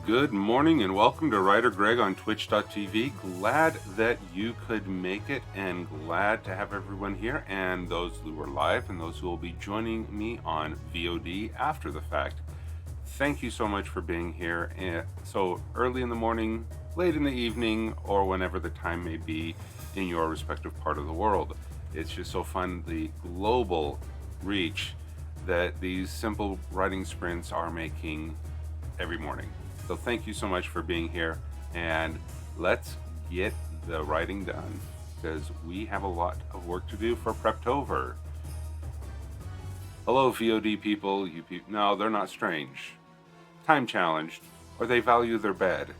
Good morning and welcome to WriterGreg on Twitch.tv. Glad that you could make it and glad to have everyone here, and those who are live and those who will be joining me on VOD after the fact. Thank you so much for being here. And so early in the morning, late in the evening, or whenever the time may be in your respective part of the world. It's just so fun, the global reach that these simple writing sprints are making every morning. So thank you so much for being here, and let's get the writing done because we have a lot of work to do for Preptober. Hello, VOD people. No, they're not strange. Time challenged, or they value their bed.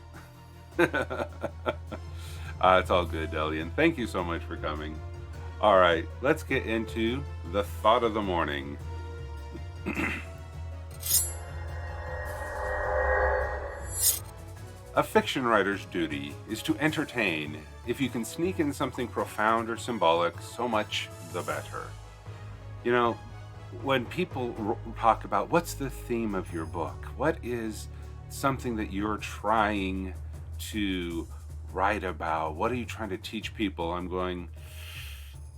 It's all good, Delian. Thank you so much for coming. All right, let's get into the thought of the morning. A fiction writer's duty is to entertain. If you can sneak in something profound or symbolic, so much the better. You know, when people talk about what's the theme of your book, what is something that you're trying to write about, what are you trying to teach people, I'm going,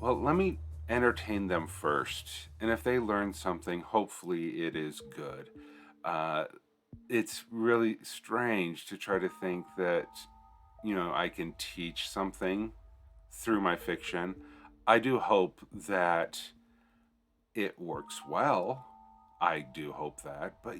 well, let me entertain them first. And if they learn something, hopefully it is good. It's really strange to try to think that, I can teach something through my fiction. I do hope that it works well. I do hope that. But,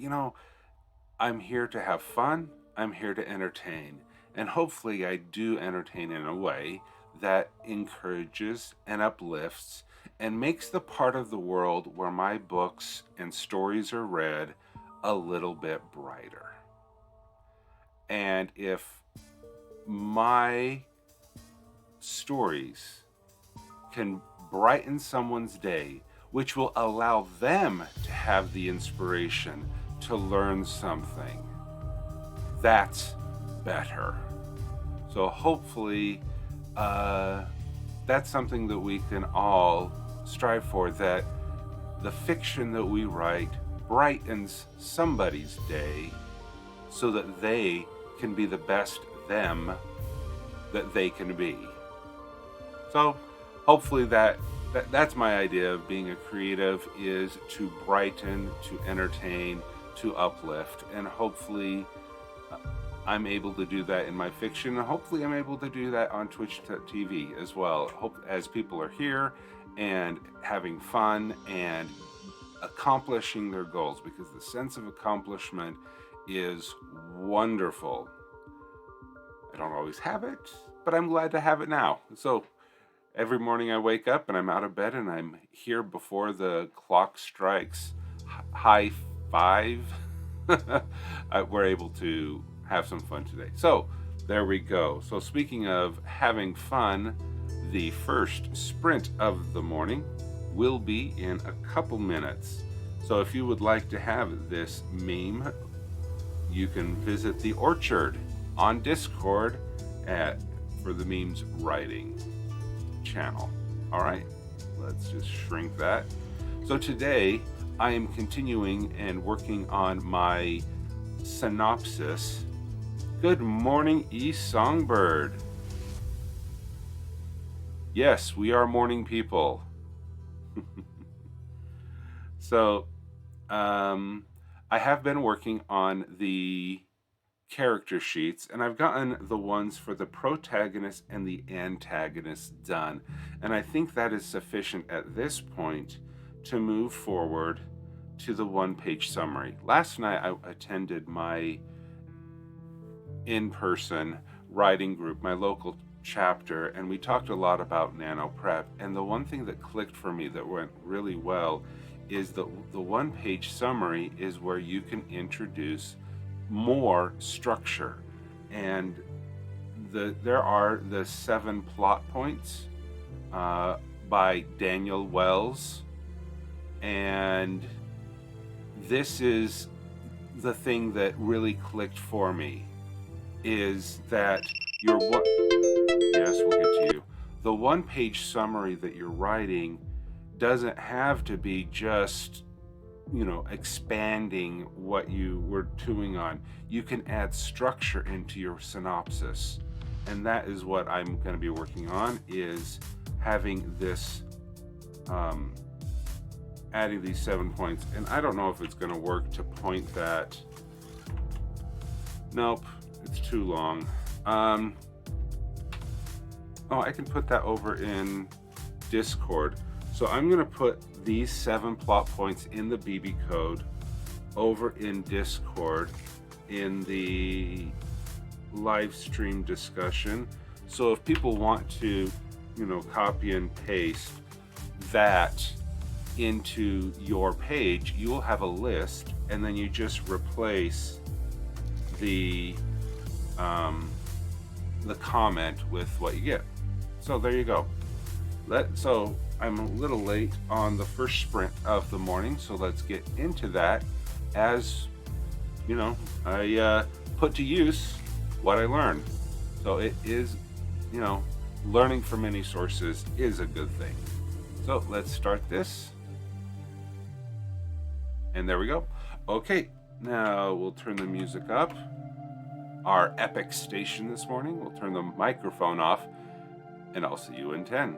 I'm here to have fun. I'm here to entertain. And hopefully I do entertain in a way that encourages and uplifts and makes the part of the world where my books and stories are read a little bit brighter. And if my stories can brighten someone's day, which will allow them to have the inspiration to learn something, that's better. So hopefully that's something that we can all strive for, that the fiction that we write brightens somebody's day so that they can be the best them that they can be. So hopefully that's my idea of being a creative, is to brighten, to entertain, to uplift, and hopefully I'm able to do that in my fiction, and hopefully I'm able to do that on Twitch.tv as well. Hope as people are here and having fun and accomplishing their goals, because the sense of accomplishment is wonderful. I don't always have it, but I'm glad to have it now. So every morning I wake up and I'm out of bed and I'm here before the clock strikes high five. We're able to have some fun today. So there we go. So speaking of having fun, the first sprint of the morning will be in a couple minutes. So if you would like to have this meme, you can visit the Orchard on Discord for the memes writing channel. All right, let's just shrink that. So today I am continuing and working on my synopsis. Good morning, Songbird. Yes, we are morning people. So I have been working on the character sheets, and I've gotten the ones for the protagonist and the antagonist done, and I think that is sufficient at this point to move forward to the one-page summary. Last night I attended my in-person writing group, my local chapter, and we talked a lot about NaNoPrep, and the one thing that clicked for me that went really well is the one-page summary is where you can introduce more structure, and there are the 7 plot points by Daniel Wells, and this is the thing that really clicked for me, is that yes, we'll get to you. The one-page summary that you're writing doesn't have to be just expanding what you were doing on. You can add structure into your synopsis, and that is what I'm going to be working on, is having this adding these 7 points. And I don't know if it's going to work to point that. Nope, it's too long. Oh, I can put that over in Discord. So I'm going to put these 7 plot points in the BB code over in Discord in the live stream discussion. So if people want to, copy and paste that into your page, you will have a list, and then you just replace the comment with what you get. So there you go. So I'm a little late on the first sprint of the morning, so let's get into that. As I put to use what I learned. So it is, learning from many sources is a good thing. So let's start this. And there we go. Okay, now we'll turn the music up. Our epic station this morning. We'll turn the microphone off, and I'll see you in 10.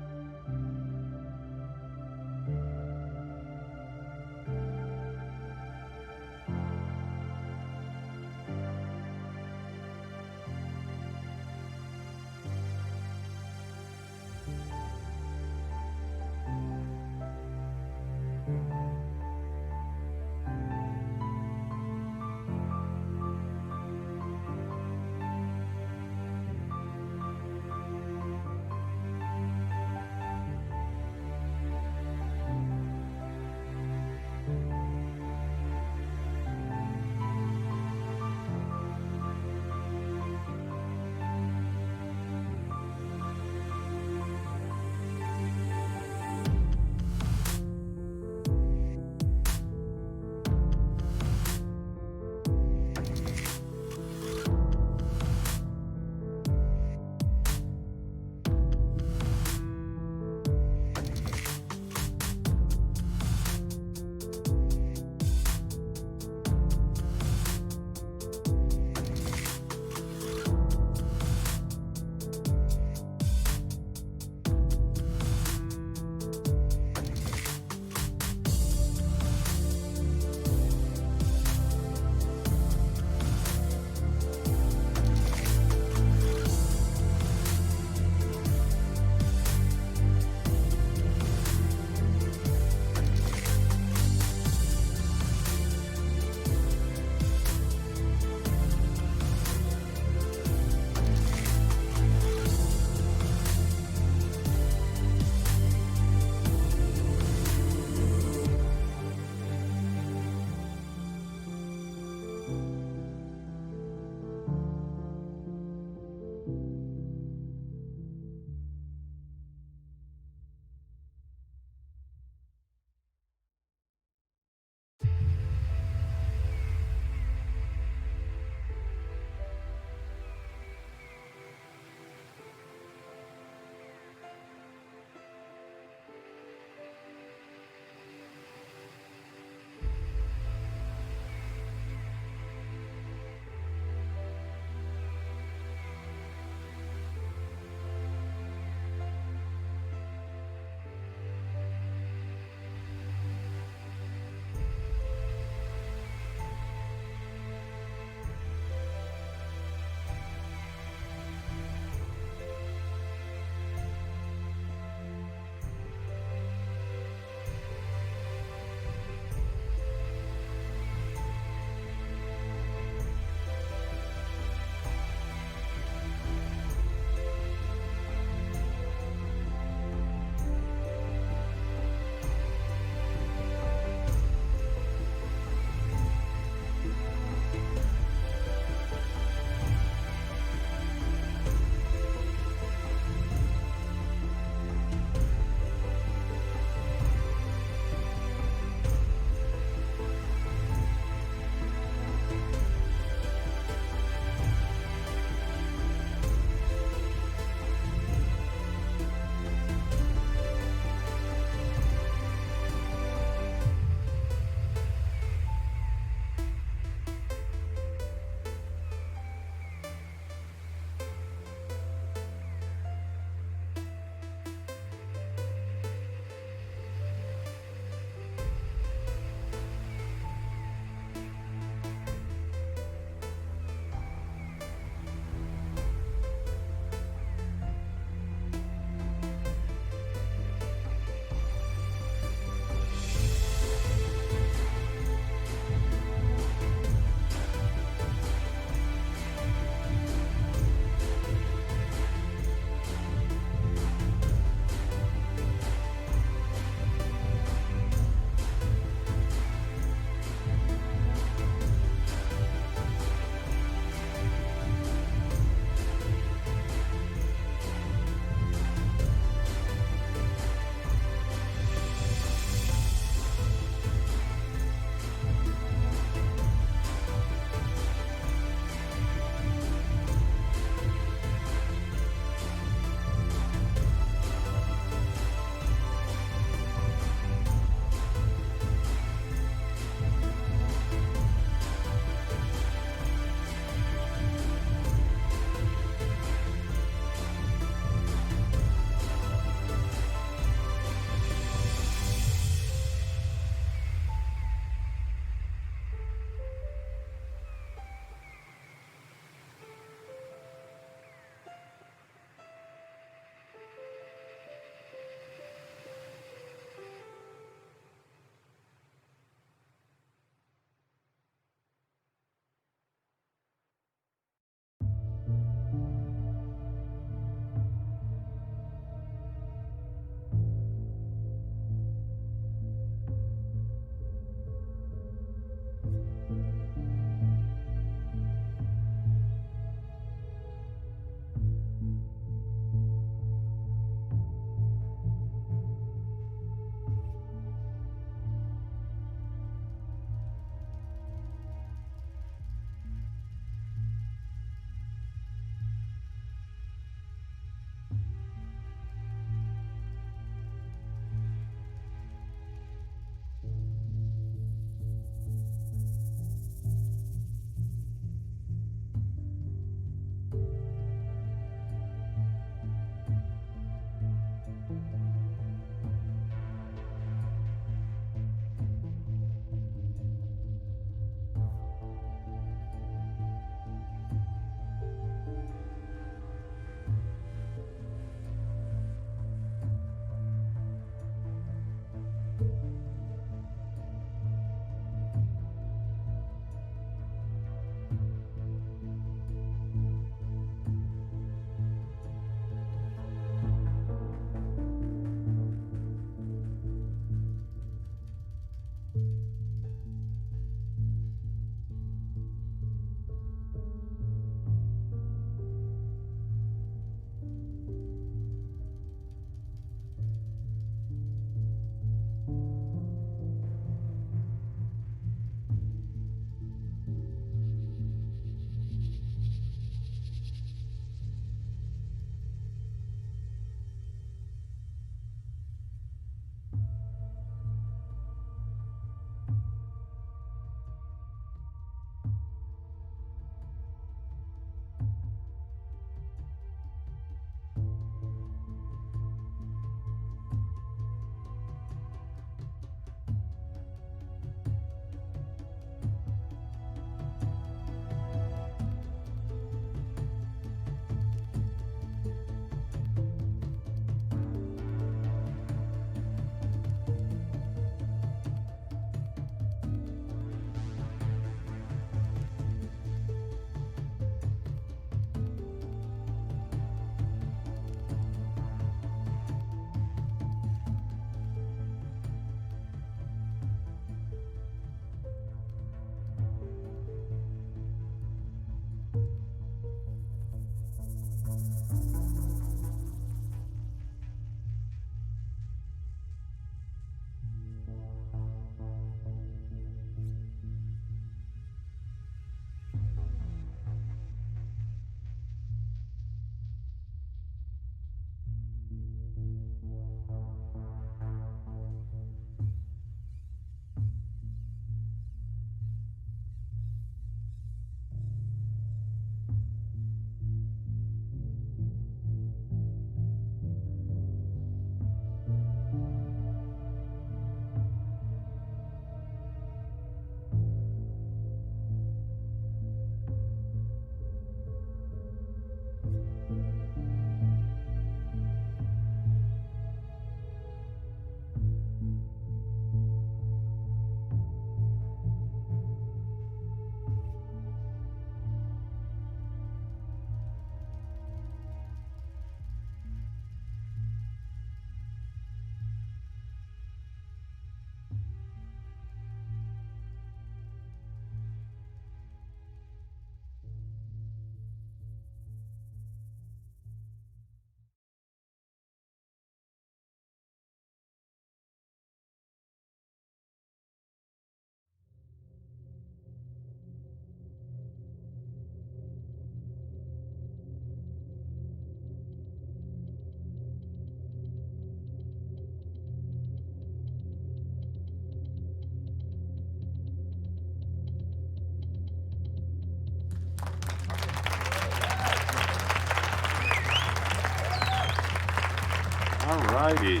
Alrighty.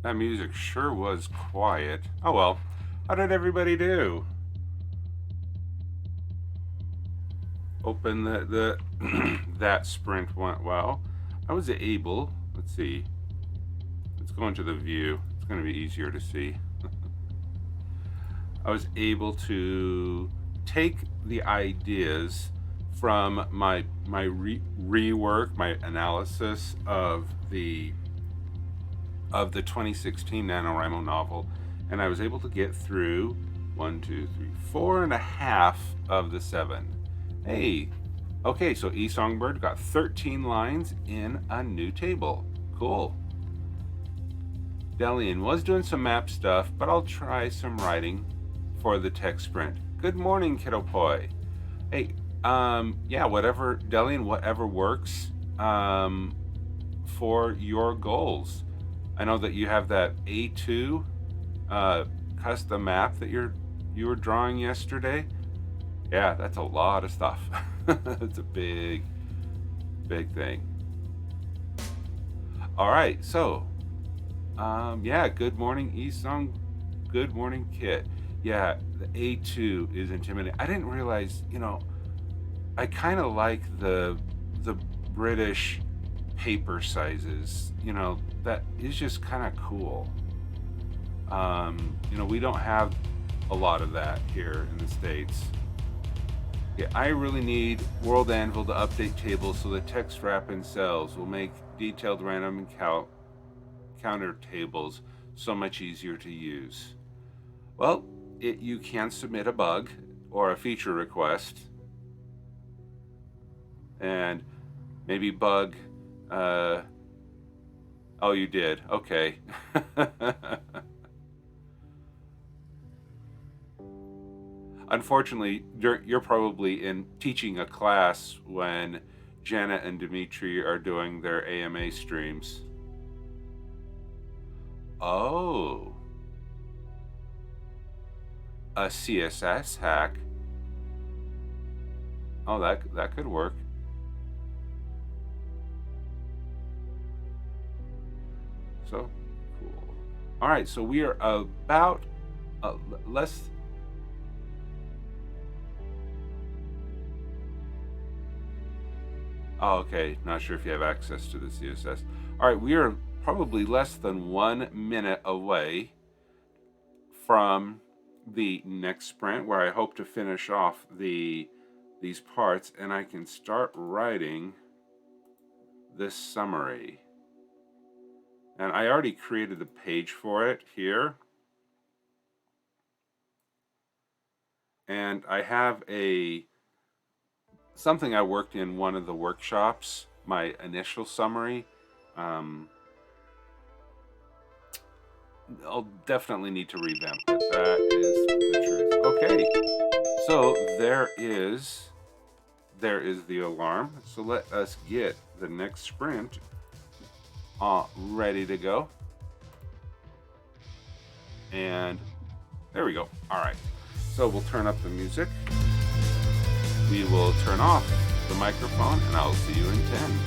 That music sure was quiet. Oh well. How did everybody do? Open the that sprint went well. I was able, let's see. Let's go into the view. It's going to be easier to see. I was able to take the ideas from my rework, my analysis of the 2016 NaNoWriMo novel, and I was able to get through 4.5 of the 7. Hey, okay, so E Songbird got 13 lines in a new table. Cool. Delian was doing some map stuff, but I'll try some writing for the text sprint. Good morning, Kiddo Poi. Hey, yeah, whatever, Delian, whatever works for your goals. I know that you have that A2 custom map that you were drawing yesterday. Yeah, that's a lot of stuff. It's a big thing. All right, so yeah, good morning, Esong. Good morning, Kit. Yeah, the A2 is intimidating. I didn't realize, I kind of like the British paper sizes. That is just kind of cool. We don't have a lot of that here in the States. Yeah, I really need World Anvil to update tables so the text wrap in cells will make detailed random counter tables so much easier to use. Well, you can submit a bug or a feature request, and maybe bug. Oh, you did. Okay. Unfortunately, you're probably in teaching a class when Janet and Dimitri are doing their AMA streams. Oh. A CSS hack. Oh, that could work. So cool. All right, so we are about less. Oh, okay. Not sure if you have access to the CSS. All right, we are probably less than 1 minute away from the next sprint, where I hope to finish off these parts, and I can start writing this summary. And I already created the page for it here. And I have something I worked in one of the workshops, my initial summary. I'll definitely need to revamp it. That is the truth. Okay, so there is the alarm. So let us get the next sprint ready to go. And there we go. All right, so we'll turn up the music. We will turn off the microphone, and I'll see you in 10.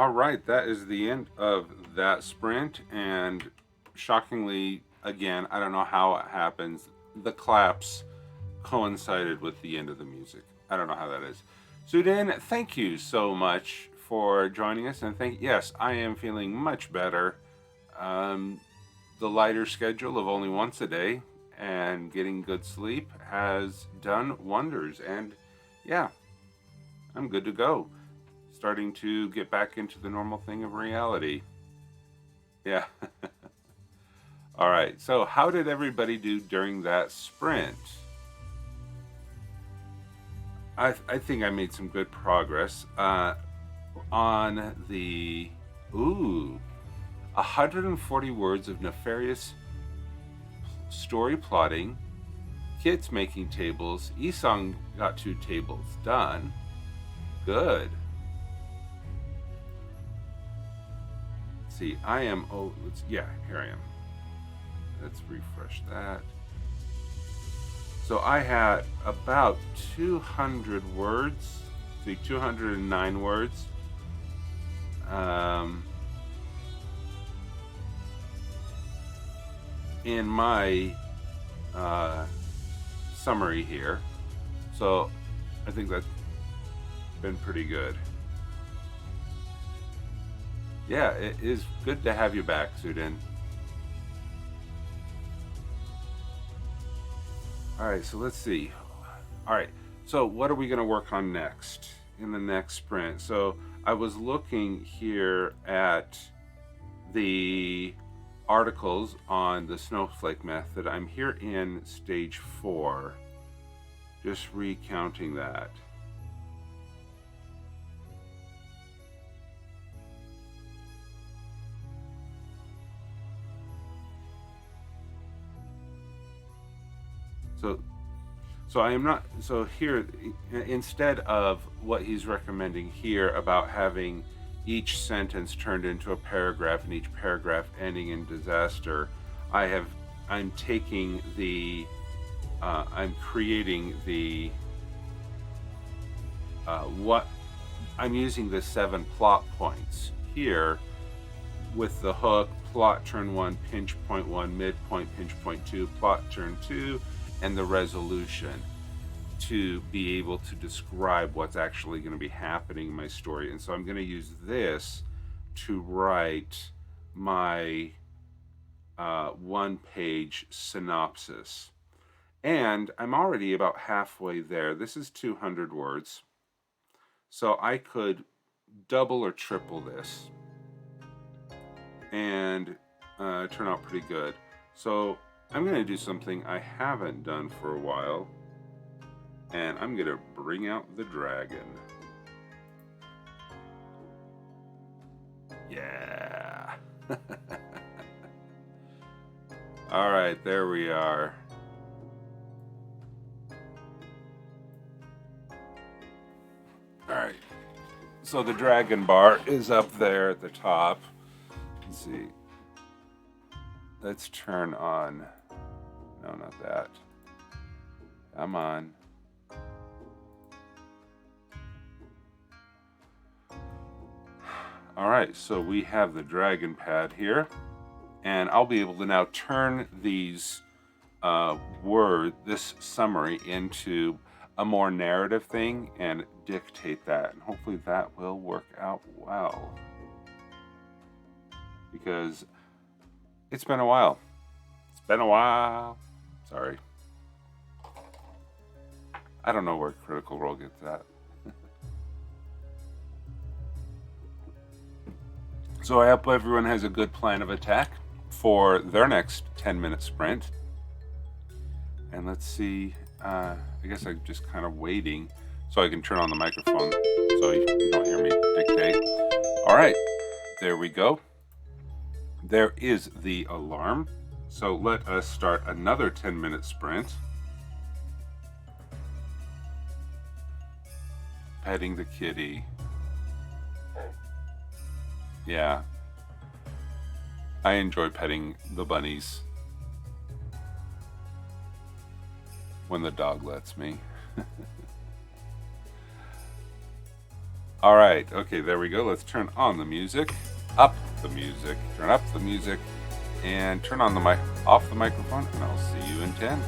All right, that is the end of that sprint, and shockingly, again, I don't know how it happens, the claps coincided with the end of the music. I don't know how that is. Sudin, thank you so much for joining us, and yes, I am feeling much better. The lighter schedule of only once a day and getting good sleep has done wonders, and yeah, I'm good to go. Starting to get back into the normal thing of reality. Yeah. All right, so how did everybody do during that sprint? I think I made some good progress on the 140 words of nefarious story plotting, kids making tables. Isong got 2 tables done. Good. Let's see, I am, here I am. Let's refresh that. So I had about 200 words, 209 words. In my summary here. So I think that's been pretty good. Yeah, it is good to have you back, Sudin. All right, so let's see. All right, so what are we going to work on next in the next sprint? So I was looking here at the articles on the snowflake method. I'm here in stage 4, just recounting that. So I am not, so here, instead of what he's recommending here about having each sentence turned into a paragraph and each paragraph ending in disaster, I'm taking the, I'm creating the, I'm using the 7 plot points here with the hook, plot turn 1, pinch point 1, midpoint, pinch point 2, plot turn 2, and the resolution to be able to describe what's actually going to be happening in my story. And so I'm going to use this to write my 1-page synopsis. And I'm already about halfway there. This is 200 words. So I could double or triple this and turn out pretty good. So I'm going to do something I haven't done for a while, and I'm going to bring out the dragon. Yeah. All right, there we are. All right. So the dragon bar is up there at the top. Let's see. Let's turn on. No, not that. Come on. All right, so we have the dragon pad here, and I'll be able to now turn these this summary into a more narrative thing and dictate that, and hopefully that will work out well, because it's been a while. It's been a while. Sorry. I don't know where Critical Role gets that. So I hope everyone has a good plan of attack for their next 10-minute sprint. And let's see, I guess I'm just kind of waiting so I can turn on the microphone so you don't hear me dictate. All right, there we go. There is the alarm. So let us start another 10-minute sprint. Petting the kitty. Yeah. I enjoy petting the bunnies when the dog lets me. All right, okay, there we go. Let's turn on the music, up the music, turn up the music, and turn on the mic, off the microphone, and I'll see you in 10.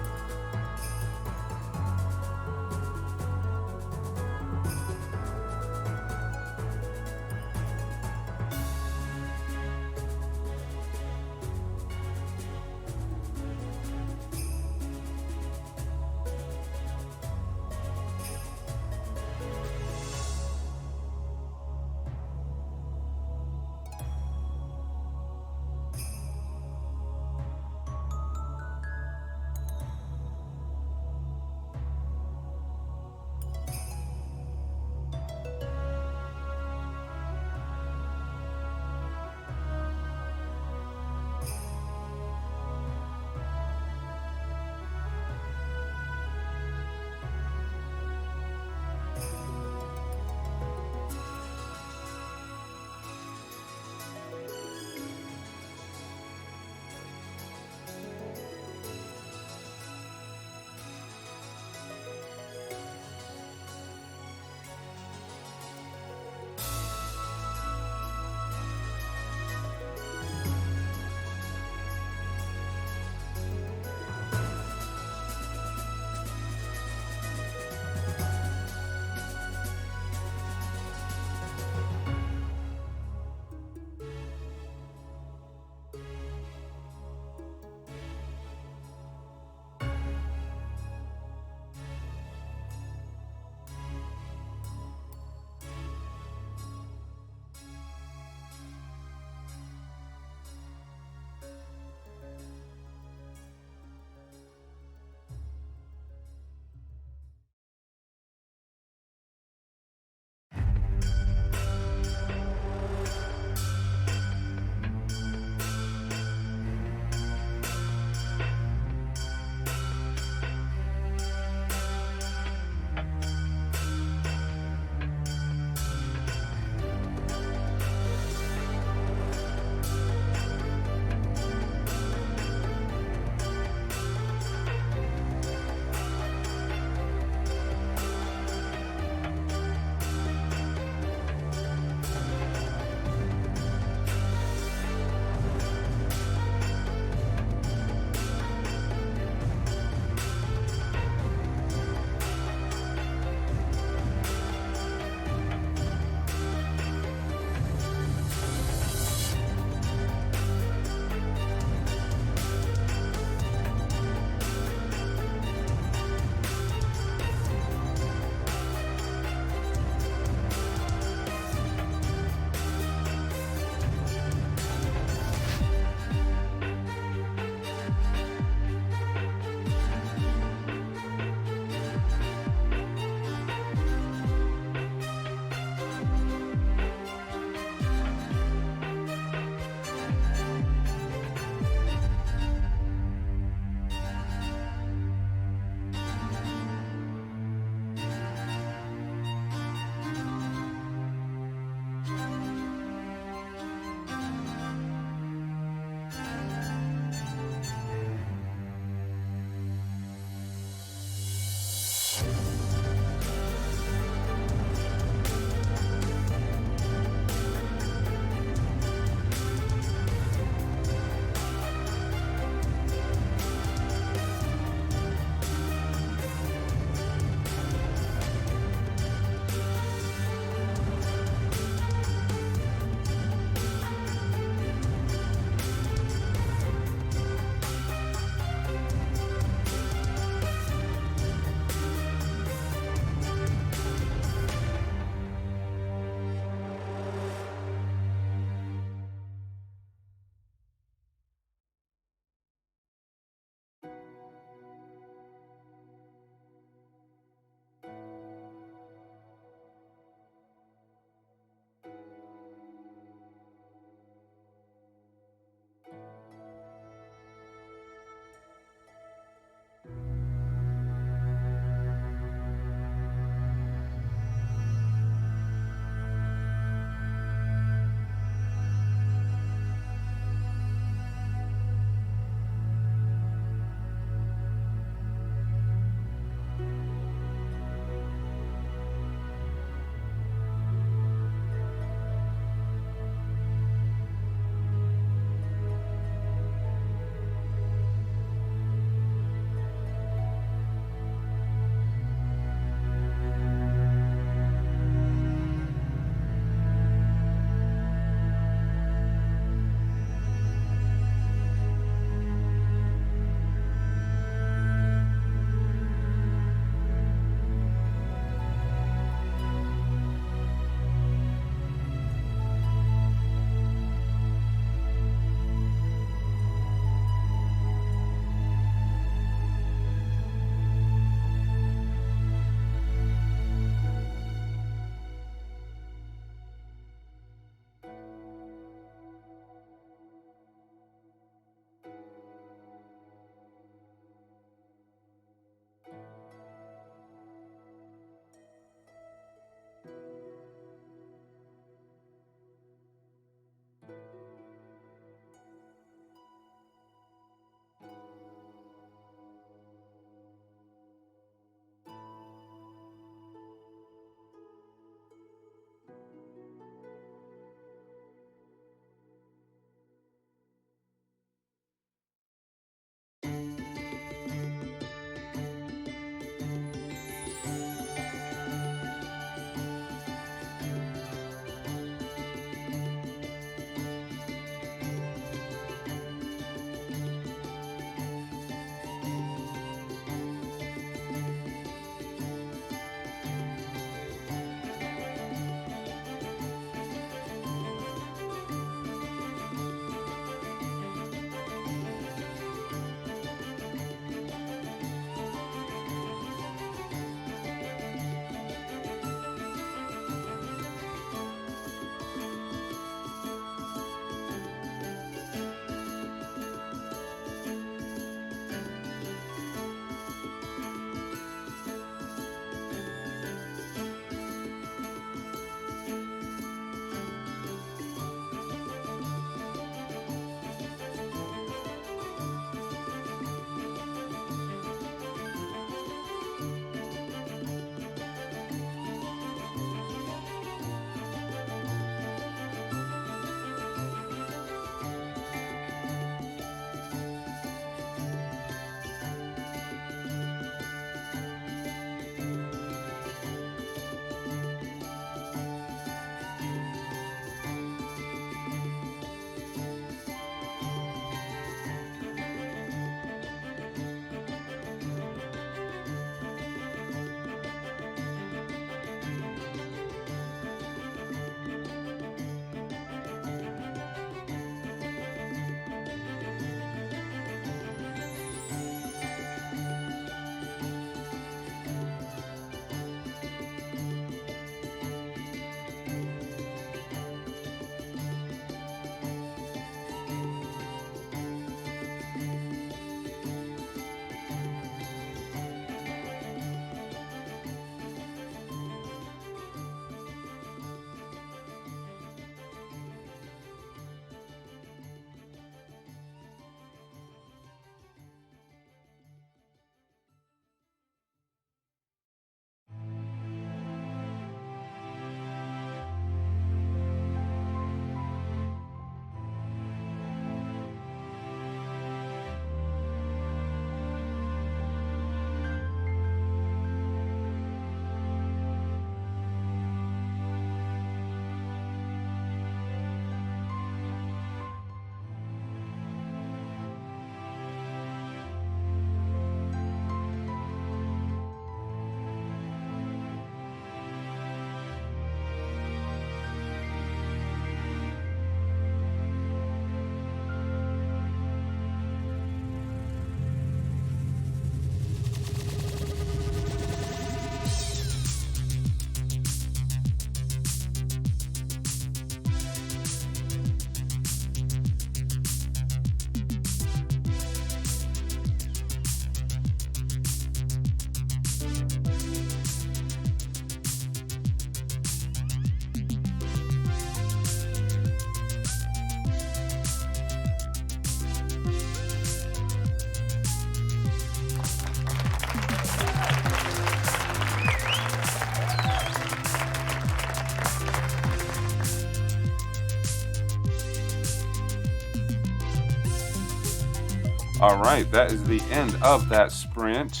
All right, that is the end of that sprint.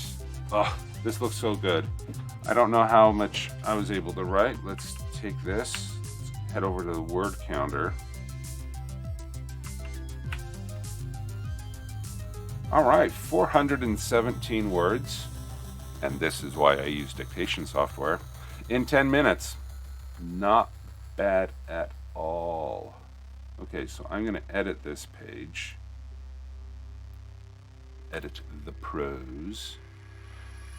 Oh, this looks so good. I don't know how much I was able to write. Let's take this, let's head over to the word counter. All right, 417 words, and this is why I use dictation software, in 10 minutes. Not bad at all. Okay, so I'm going to edit this page. Edit the prose.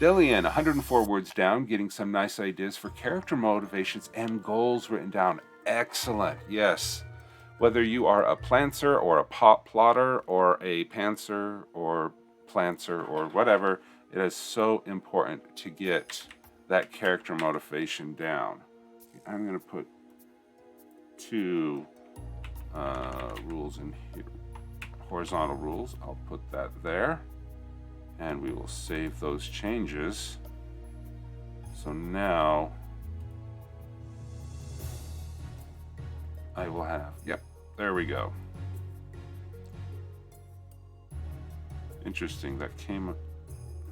Dillian, 104 words down, getting some nice ideas for character motivations and goals written down. Excellent, yes. Whether you are a plancer or a plotter or a pantser or plancer or whatever, it is so important to get that character motivation down. I'm going to put 2 rules in here, horizontal rules. I'll put that there, and we will save those changes. So now I will have, yep, there we go. Interesting, that came,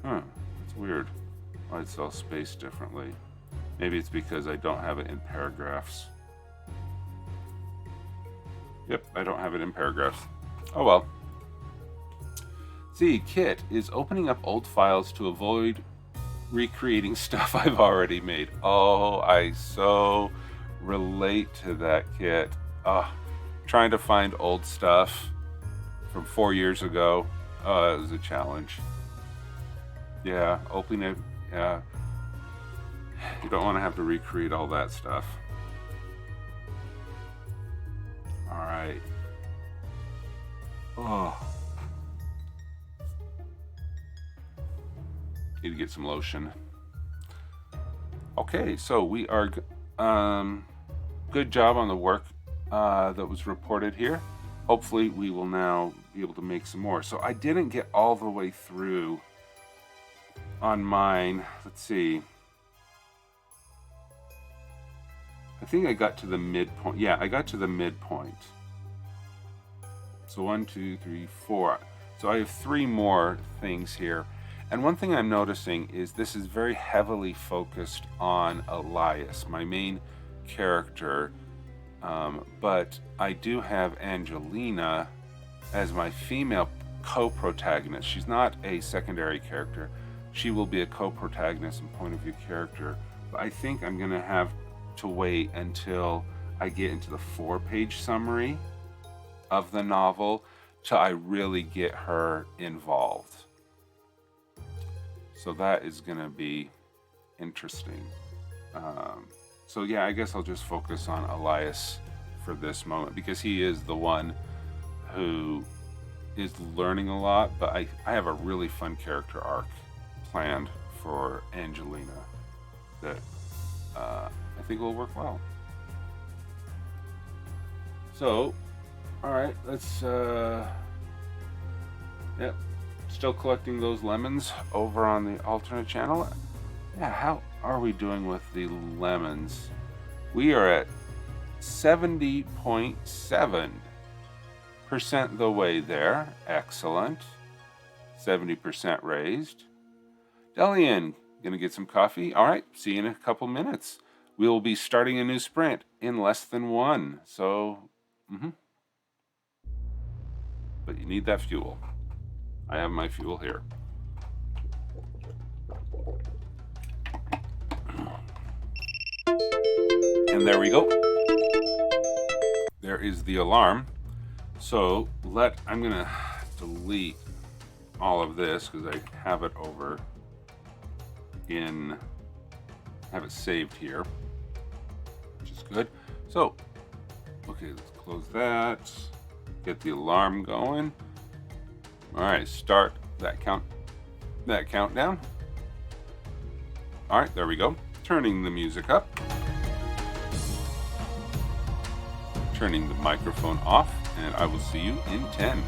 that's weird. Why it's all spaced differently. Maybe it's because I don't have it in paragraphs. Yep, I don't have it in paragraphs. Oh well. See, Kit is opening up old files to avoid recreating stuff I've already made. Oh, I so relate to that, Kit. Trying to find old stuff from 4 years ago. Oh, it was a challenge. Yeah, opening it, yeah. You don't want to have to recreate all that stuff. All right. Oh. Need to get some lotion. Okay, so we are good job on the work that was reported here. Hopefully we will now be able to make some more. So I didn't get all the way through on mine. Let's see. I think I got to the midpoint. Yeah, I got to the midpoint. So 1, 2, 3, 4. So I have 3 more things here. And one thing I'm noticing is this is very heavily focused on Elias, my main character. But I do have Angelina as my female co-protagonist. She's not a secondary character. She will be a co-protagonist and point of view character. But I think I'm going to have to wait until I get into the 4-page summary of the novel till I really get her involved. So that is going to be interesting. So yeah, I guess I'll just focus on Elias for this moment because he is the one who is learning a lot, but I have a really fun character arc planned for Angelina that I think will work well. So, all right, let's, yep, still collecting those lemons over on the alternate channel. Yeah, how are we doing with the lemons? We are at 70.7% the way there. Excellent. 70% raised. Delian, gonna get some coffee? All right, see you in a couple minutes. We will be starting a new sprint in less than 1. So, but you need that fuel. I have my fuel here. And there we go. There is the alarm. So I'm gonna delete all of this because I have it over have it saved here, which is good. So, okay, let's close that. Get the alarm going. All right, start that countdown. All right, there we go. Turning the music up. Turning the microphone off, and I will see you in 10.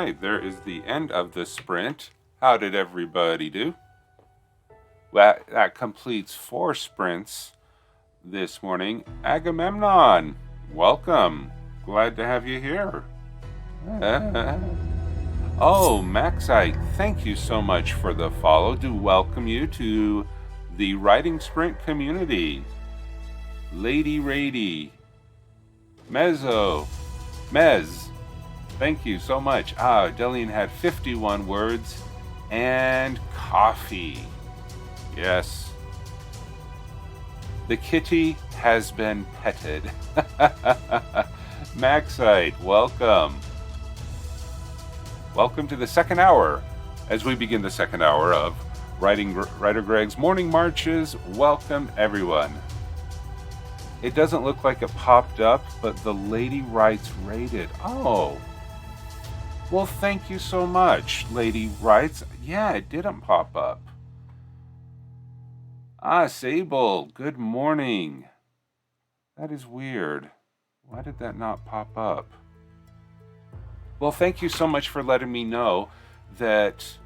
right, there is the end of the sprint. How did everybody do? That completes 4 sprints this morning. Agamemnon, welcome. Glad to have you here. Oh, Maxite, thank you so much for the follow. Do welcome you to the Writing Sprint community. Lady Rady, Mez, thank you so much. Delian had 51 words and coffee. Yes. The kitty has been petted. Maxite, welcome. Welcome to the second hour. As we begin the second hour of WriterGreg's Morning Marches, welcome everyone. It doesn't look like it popped up, but the Lady Writes rated. Oh. Well, thank you so much, Lady Writes. Yeah, it didn't pop up. Sable, good morning. That is weird. Why did that not pop up? Well, thank you so much for letting me know that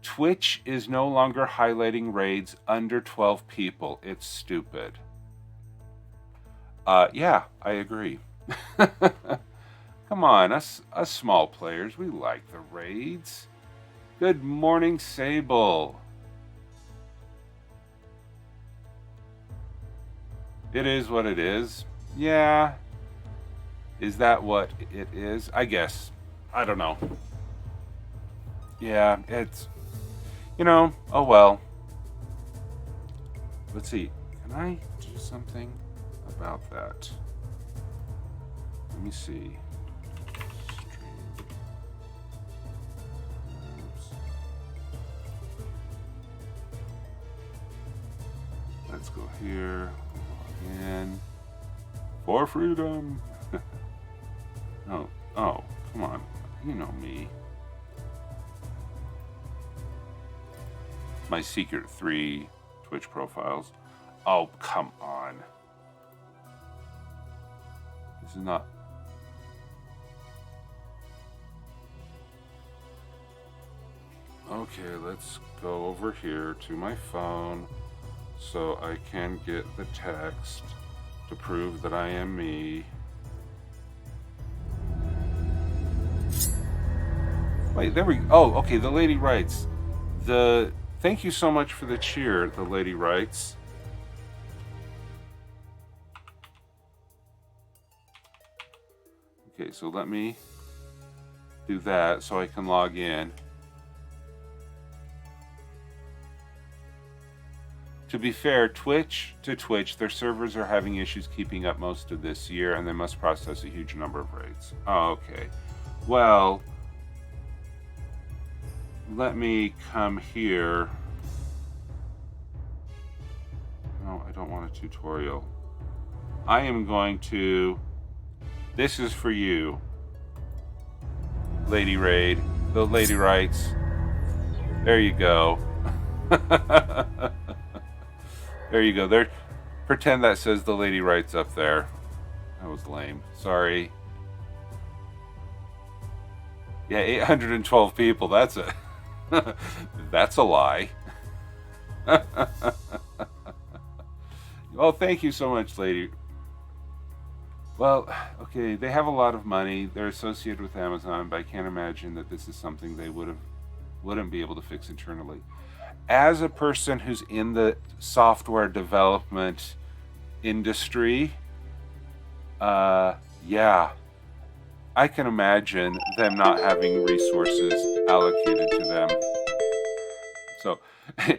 Twitch is no longer highlighting raids under 12 people. It's stupid. Yeah, I agree. Come on, us small players, we like the raids. Good morning, Sable. It is what it is. Yeah. Is that what it is? I guess. I don't know. Yeah, it's... oh well. Let's see. Can I do something about that? Let me see. Let's go here. Log in. For freedom. Oh, come on. You know me. My secret 3 Twitch profiles. Oh, come on. This is not... Okay, let's go over here to my phone so I can get the text to prove that I am me. Wait, there we go. Oh, okay, the Lady Writes. Thank you so much for the cheer, the Lady Writes. Okay, so let me do that so I can log in. To be fair, Twitch, their servers are having issues keeping up most of this year, and they must process a huge number of raids. Oh, okay. Well, let me come here. No, I don't want a tutorial. I am going to... This is for you, Lady Raid. The Lady Writes. There you go. There you go. There. Pretend that says the Lady Writes up there. That was lame. Sorry. Yeah, 812 people. That's a... That's a lie. Well, thank you so much, Lady. Well, okay, they have a lot of money. They're associated with Amazon, but I can't imagine that this is something they wouldn't be able to fix internally. As a person who's in the software development industry, yeah, I can imagine them not having resources allocated to them. So,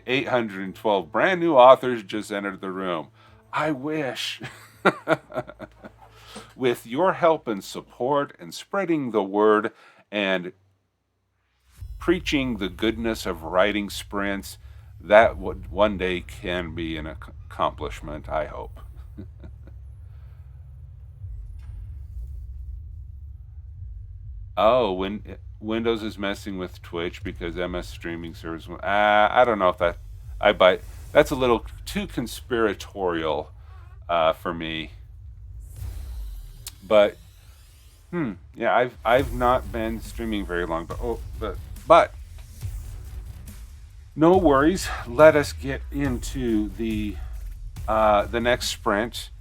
812 brand new authors just entered the room. I wish. With your help and support and spreading the word and preaching the goodness of writing sprints, that would one day can be an accomplishment, I hope. Oh, when Windows is messing with Twitch because MS streaming service. I don't know if that that's a little too conspiratorial for me. But Yeah, I've not been streaming very long, but no worries. Let us get into the next sprint.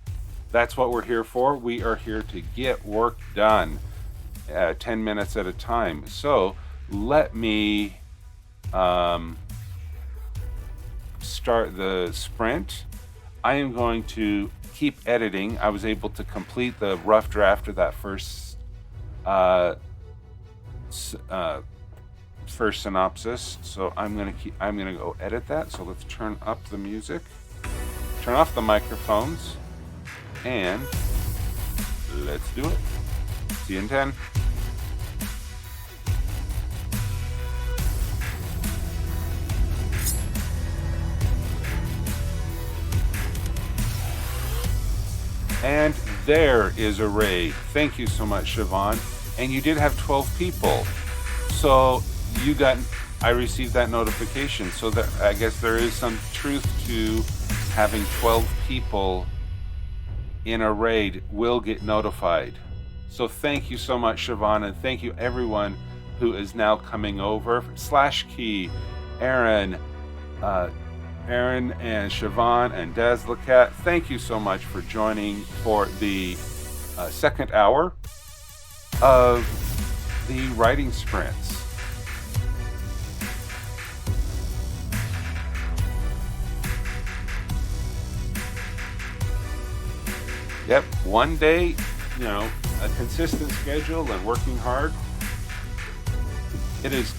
That's what we're here for. We are here to get work done, 10 minutes at a time. So let me start the sprint. I am going to keep editing. I was able to complete the rough draft of that first synopsis. So I'm gonna go edit that. So let's turn up the music, turn off the microphones, and let's do it. See you in 10. And there is a raid. Thank you so much, Siobhan. And you did have 12 people. So I received that notification. So that I guess there is some truth to having 12 people in a raid will get notified. So thank you so much, Siobhan, and thank you everyone who is now coming over. /Key, Aaron and Siobhan and Dazzlecat, thank you so much for joining for the second hour of the writing sprints. Yep, one day, a consistent schedule and working hard. It is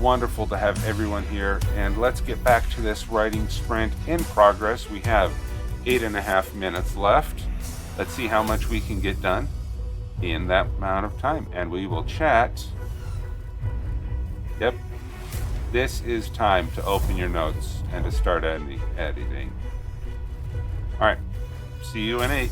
wonderful to have everyone here, and let's get back to this writing sprint in progress. We have 8.5 minutes left. Let's see how much we can get done in that amount of time, and we will chat. Yep, this is time to open your notes and to start editing. All right, see you in 8.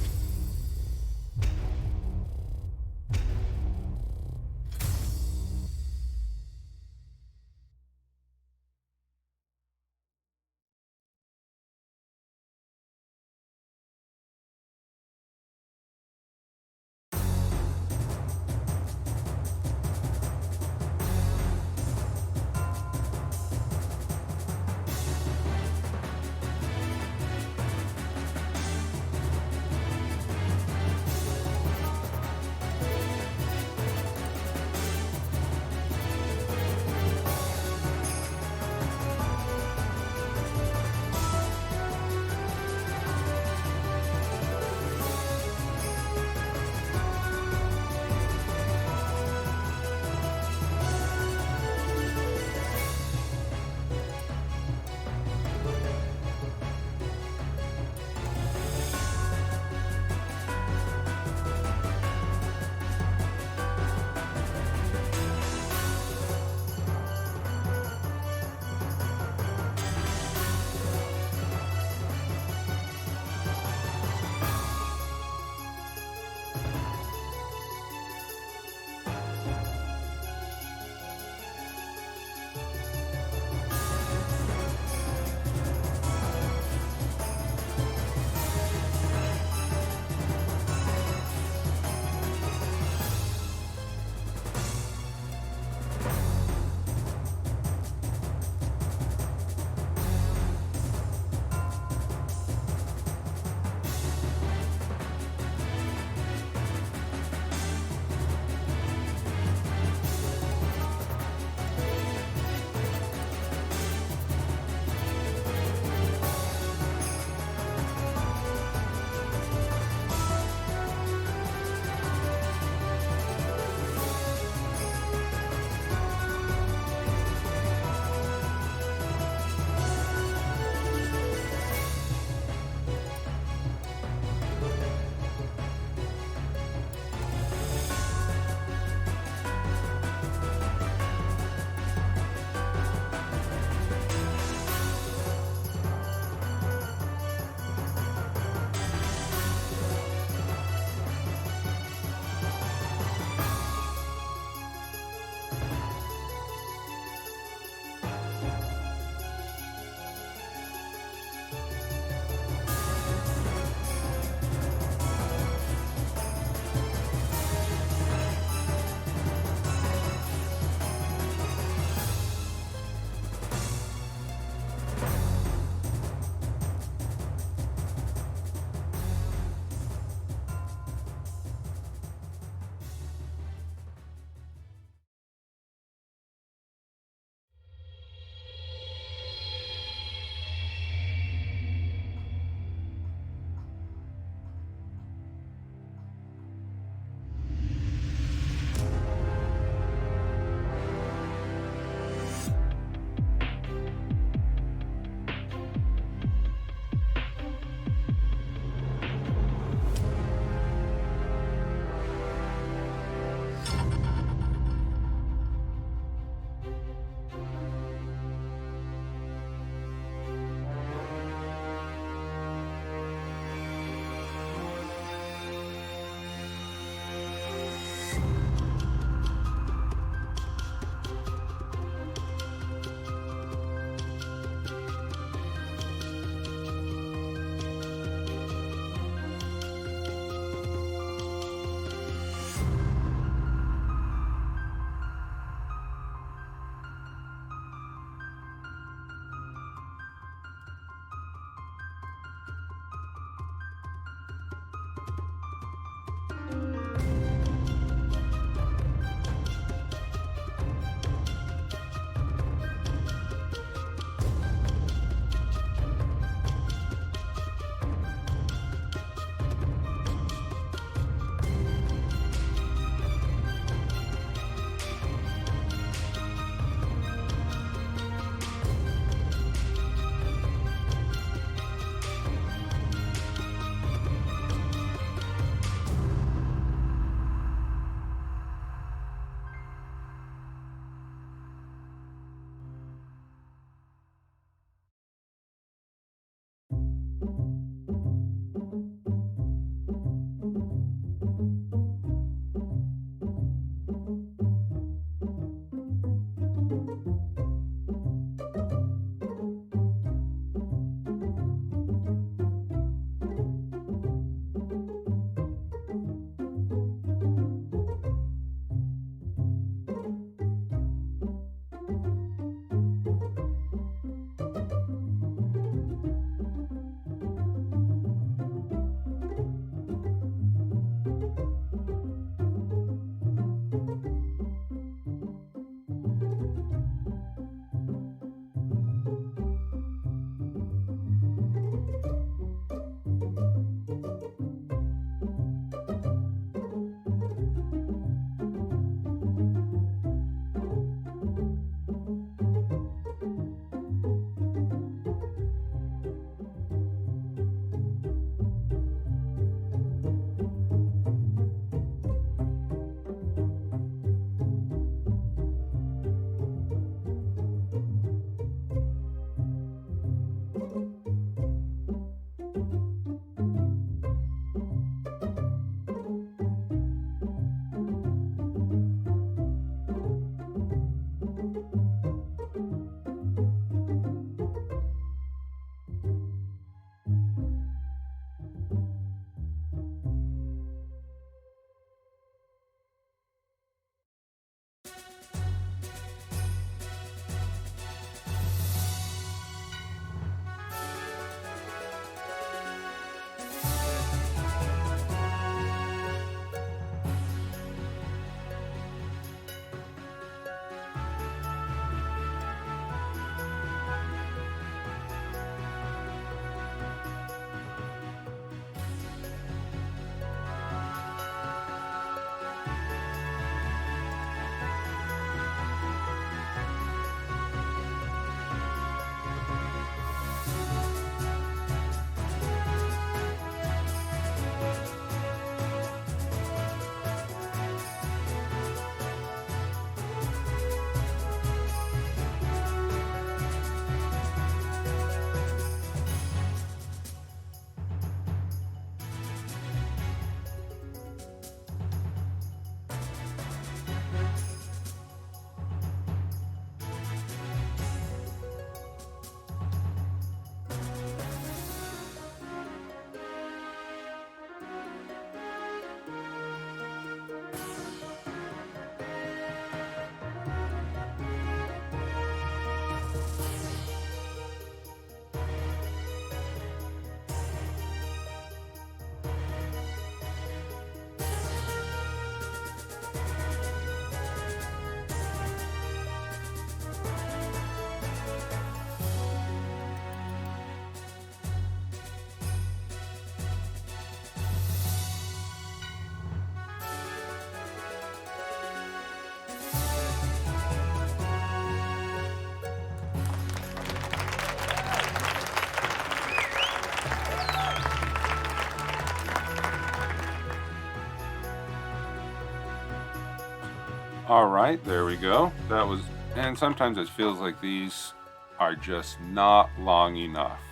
All right, there we go. That was, and sometimes it feels like these are just not long enough,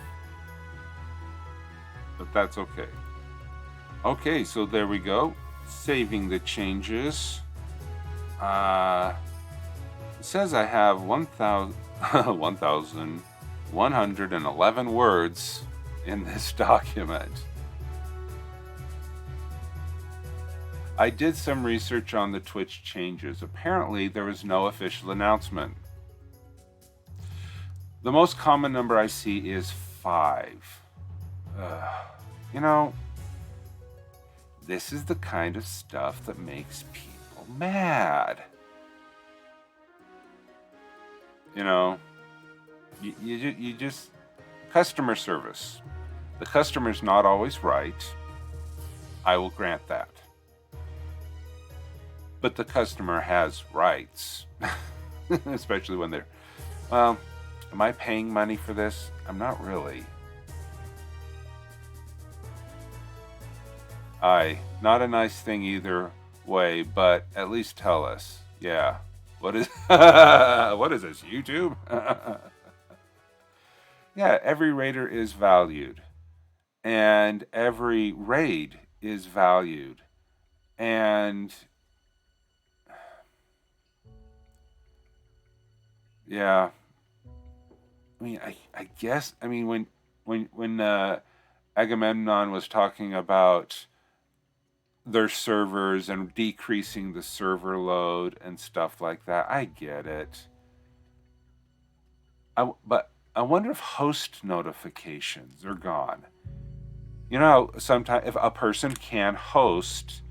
but that's okay. Okay, so there we go. Saving the changes. It says I have 1,111 words in this document. I did some research on the Twitch changes. Apparently, there was no official announcement. The most common number I see is 5. You know, this is the kind of stuff that makes people mad. You know, you just, customer service. The customer's not always right. I will grant that. But the customer has rights, especially when they're, well, am I paying money for this? I'm not really. Not a nice thing either way, but at least tell us. Yeah. What is what is this, YouTube? Yeah, every raider is valued. And every raid is valued. And yeah. I mean, I guess, I mean, when Agamemnon was talking about their servers and decreasing the server load and stuff like that, I get it. But I wonder if host notifications are gone. You know, sometimes if a person can host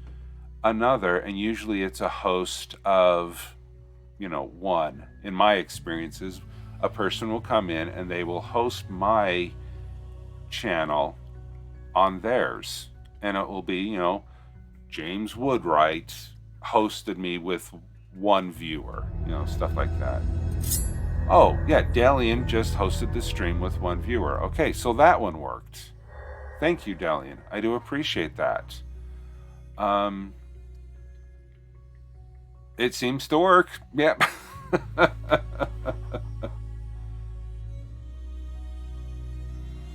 another, and usually it's a host of, you know, one. In my experiences, a person will come in and they will host my channel on theirs, and it will be, you know, James Woodwright hosted me with one viewer, you know, stuff like that. Oh, yeah, Delian just hosted the stream with one viewer. Okay, so that one worked. Thank you, Delian. I do appreciate that. It seems to work. Yep.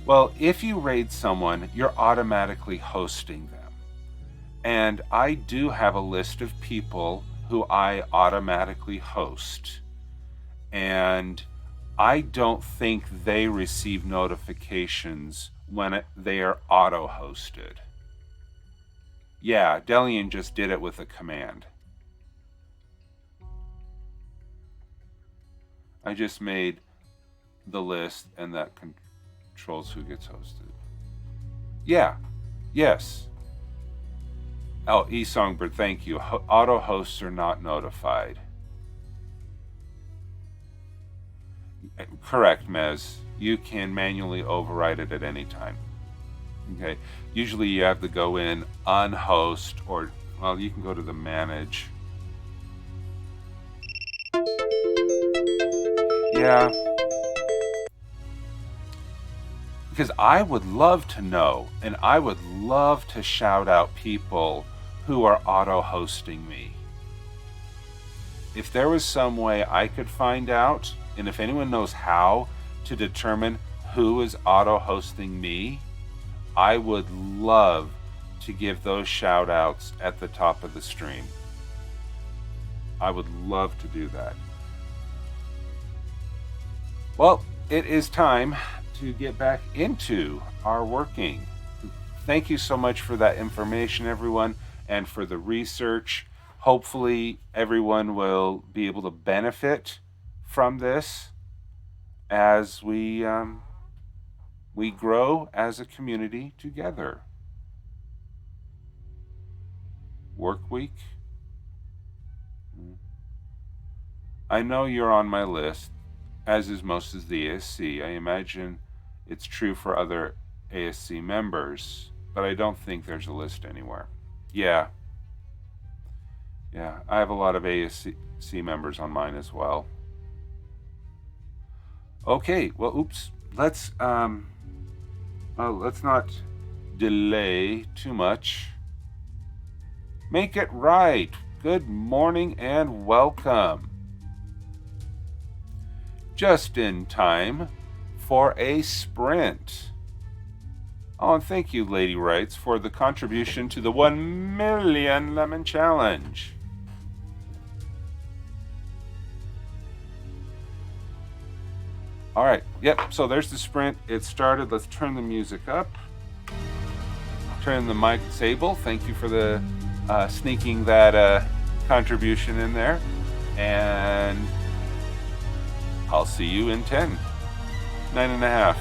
Well, if you raid someone, you're automatically hosting them. And I do have a list of people who I automatically host. And I don't think they receive notifications when they are auto-hosted. Yeah, Delian just did it with a command. I just made the list, and that controls who gets hosted. Yeah, yes. Oh, eSongbird, thank you. Auto hosts are not notified. Correct, Mez. You can manually override it at any time. Okay. Usually you have to go in, unhost, or, well, you can go to the manage. Yeah. Because I would love to know, and I would love to shout out people who are auto-hosting me. If there was some way I could find out, and if anyone knows how to determine who is auto-hosting me, I would love to give those shout outs at the top of the stream. I would love to do that. Well, it is time to get back into our working. Thank you so much for that information, everyone, and for the research. Hopefully everyone will be able to benefit from this as we grow as a community together. Work week. I know you're on my list, as is most of the ASC. I imagine it's true for other ASC members, but I don't think there's a list anywhere. Yeah, I have a lot of ASC members on mine as well. Okay, well, oops. Let's not delay too much. Make it right. Good morning and welcome. Just in time for a sprint. Oh, and thank you, Lady Writes, for the contribution to the 1 million lemon challenge. All right, yep, so there's the sprint. It started. Let's turn the music up. Turn the mic table. Thank you for the sneaking that contribution in there. And I'll see you in 10, 9.5.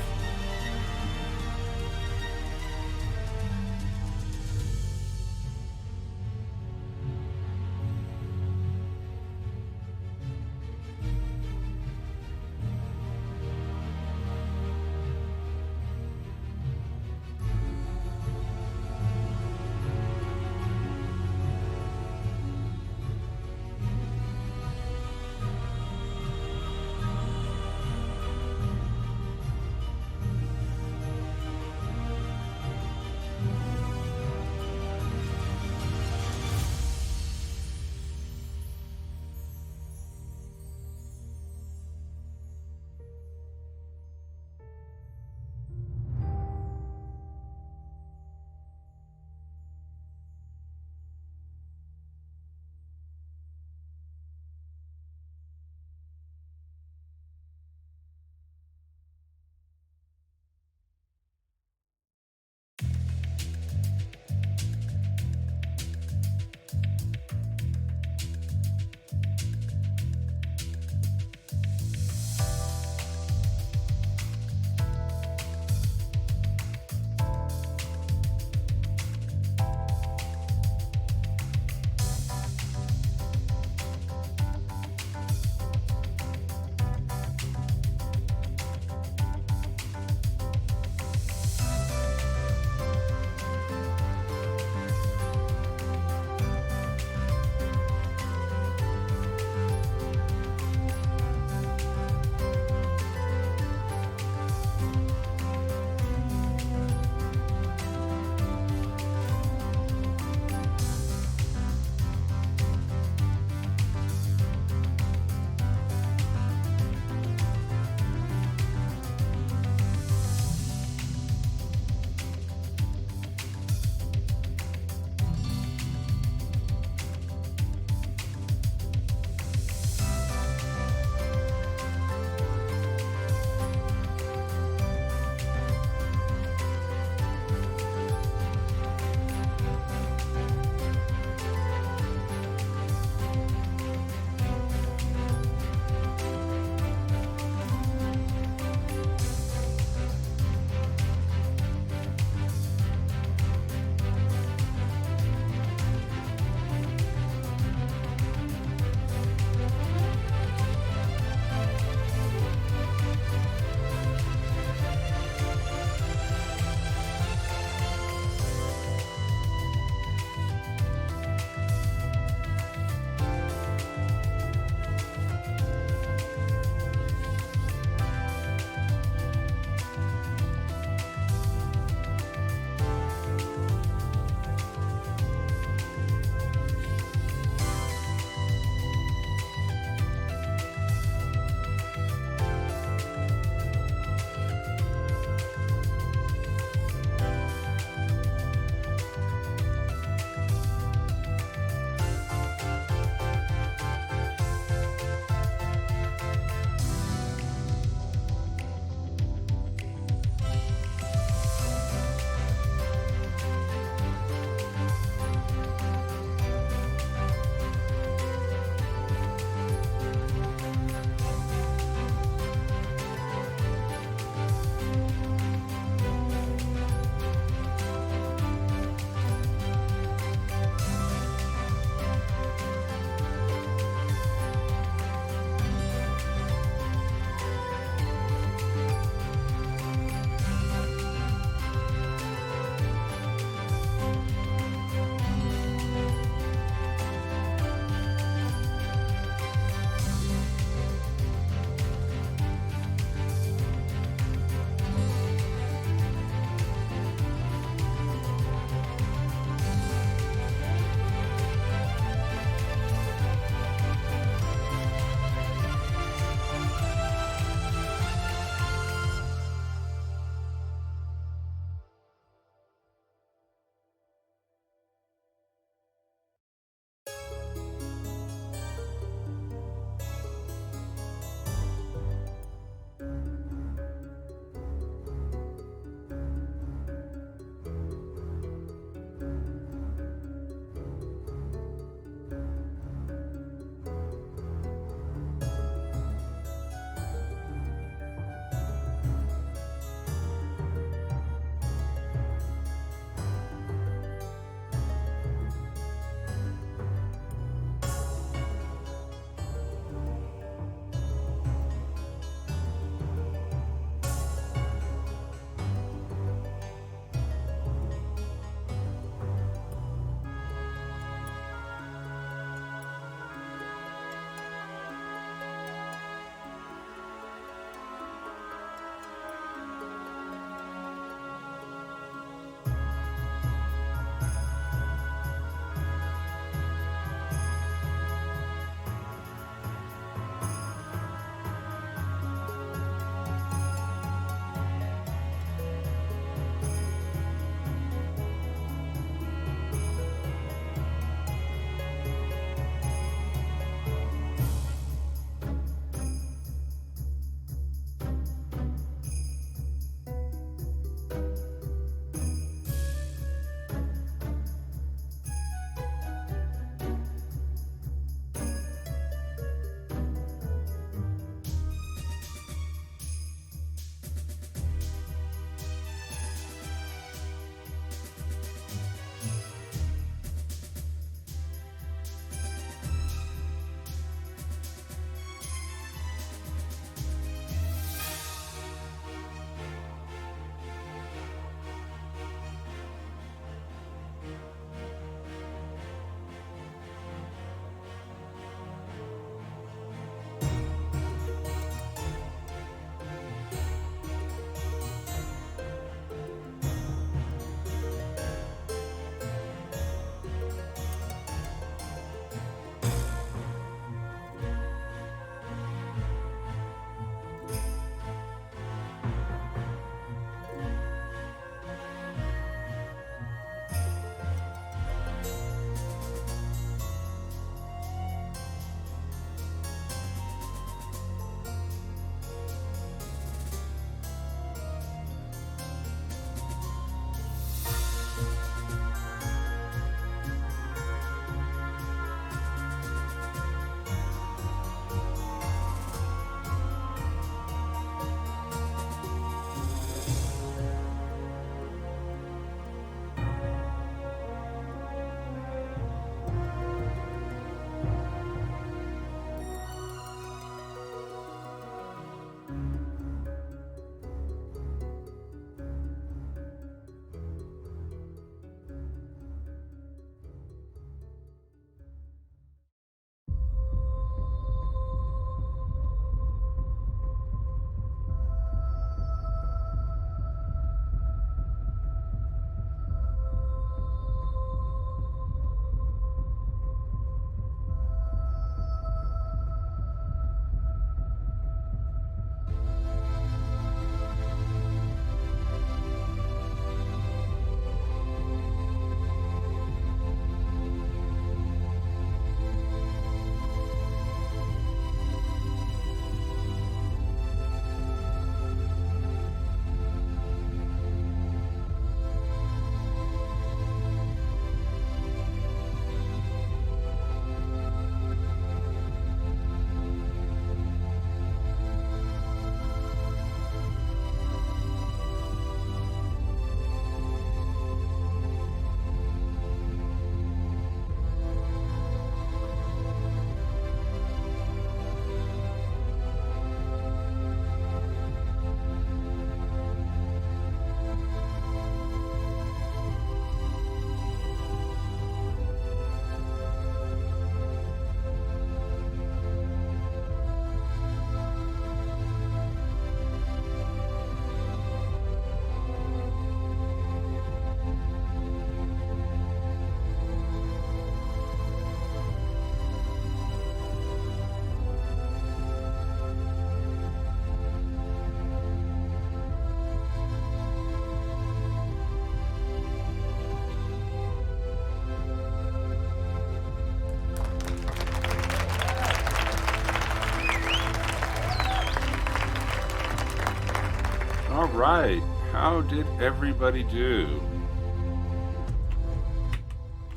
right. How did everybody do?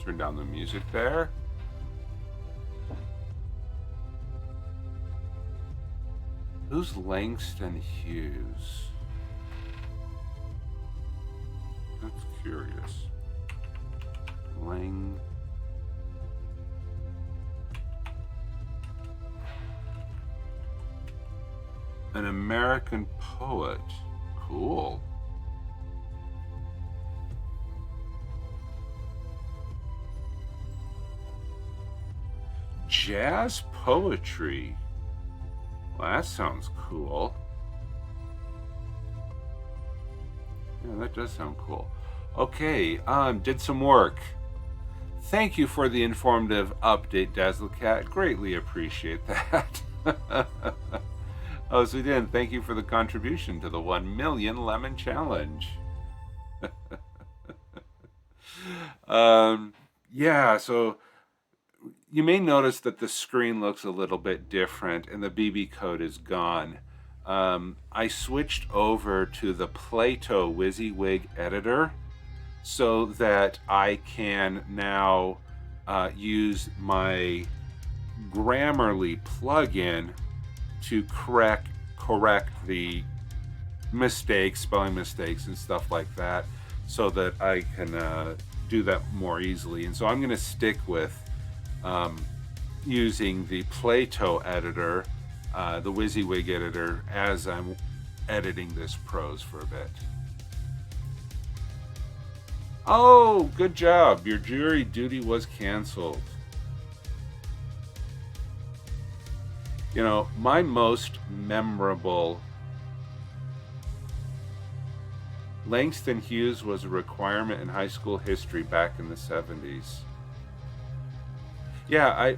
Turn down the music there. Who's Langston Hughes? That's curious. An American poet. Cool. Jazz poetry. Well, that sounds cool. Yeah, that does sound cool. Okay, did some work. Thank you for the informative update, Dazzlecat. Greatly appreciate that. Oh, so Dan, thank you for the contribution to the 1 million lemon challenge. Yeah, so you may notice that the screen looks a little bit different and the BB code is gone. I switched over to the Plato WYSIWYG editor so that I can now use my Grammarly plugin to correct the mistakes, spelling mistakes and stuff like that, so that I can do that more easily. And so I'm going to stick with using the Plato editor, the WYSIWYG editor, as I'm editing this prose for a bit. Oh, good job. Your jury duty was canceled. You know, my most memorable... Langston Hughes was a requirement in high school history back in the 70s. Yeah,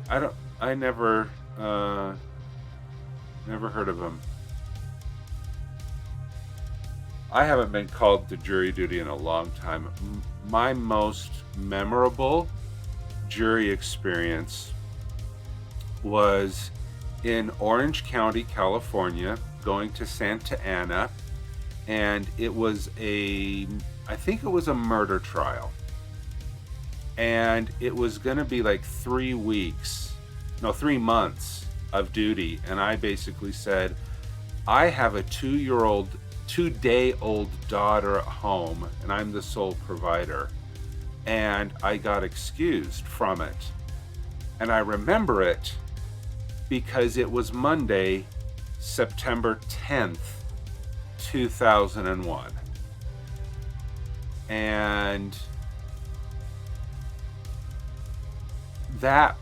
I never heard of him. I haven't been called to jury duty in a long time. My most memorable jury experience was in Orange County, California, going to Santa Ana, and it was I think it was a murder trial. And it was going to be like 3 months of duty. And I basically said, I have a 2-day-old daughter at home, and I'm the sole provider. And I got excused from it. And I remember it because it was Monday, September 10th, 2001. And that,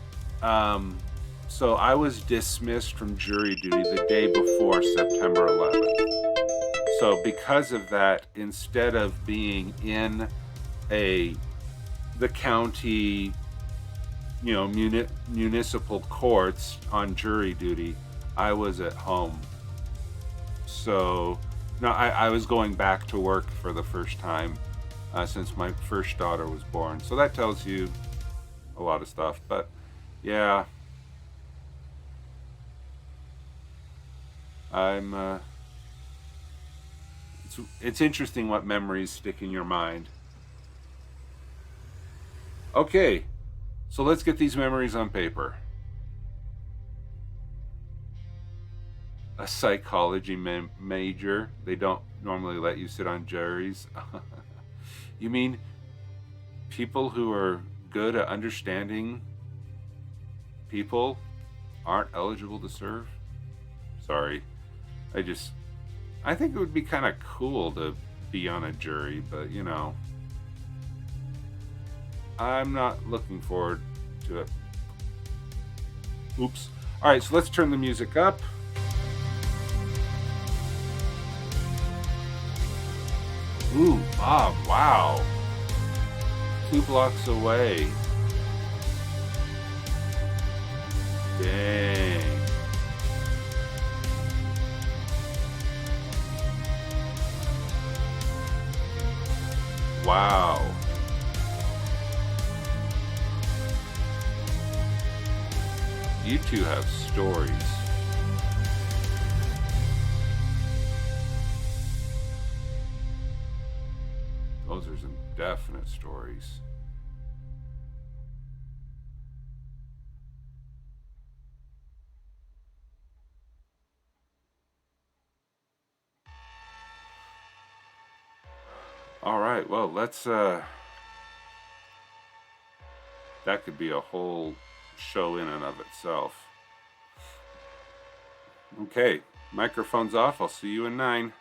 so I was dismissed from jury duty the day before September 11th. So because of that, instead of being in the county, you know, municipal courts on jury duty, I was at home. So no, I was going back to work for the first time since my first daughter was born. So that tells you a lot of stuff. But yeah, it's interesting what memories stick in your mind. Okay, so let's get these memories on paper. A psychology major. They don't normally let you sit on juries. You mean people who are good at understanding people aren't eligible to serve? Sorry. I think it would be kind of cool to be on a jury, but you know, I'm not looking forward to it. Oops. All right, so let's turn the music up. Ooh, Bob, wow. 2 blocks away. Dang. Wow. You two have stories. stories. All right, well, let's that could be a whole show in and of itself. Okay, microphone's off. I'll see you in 9.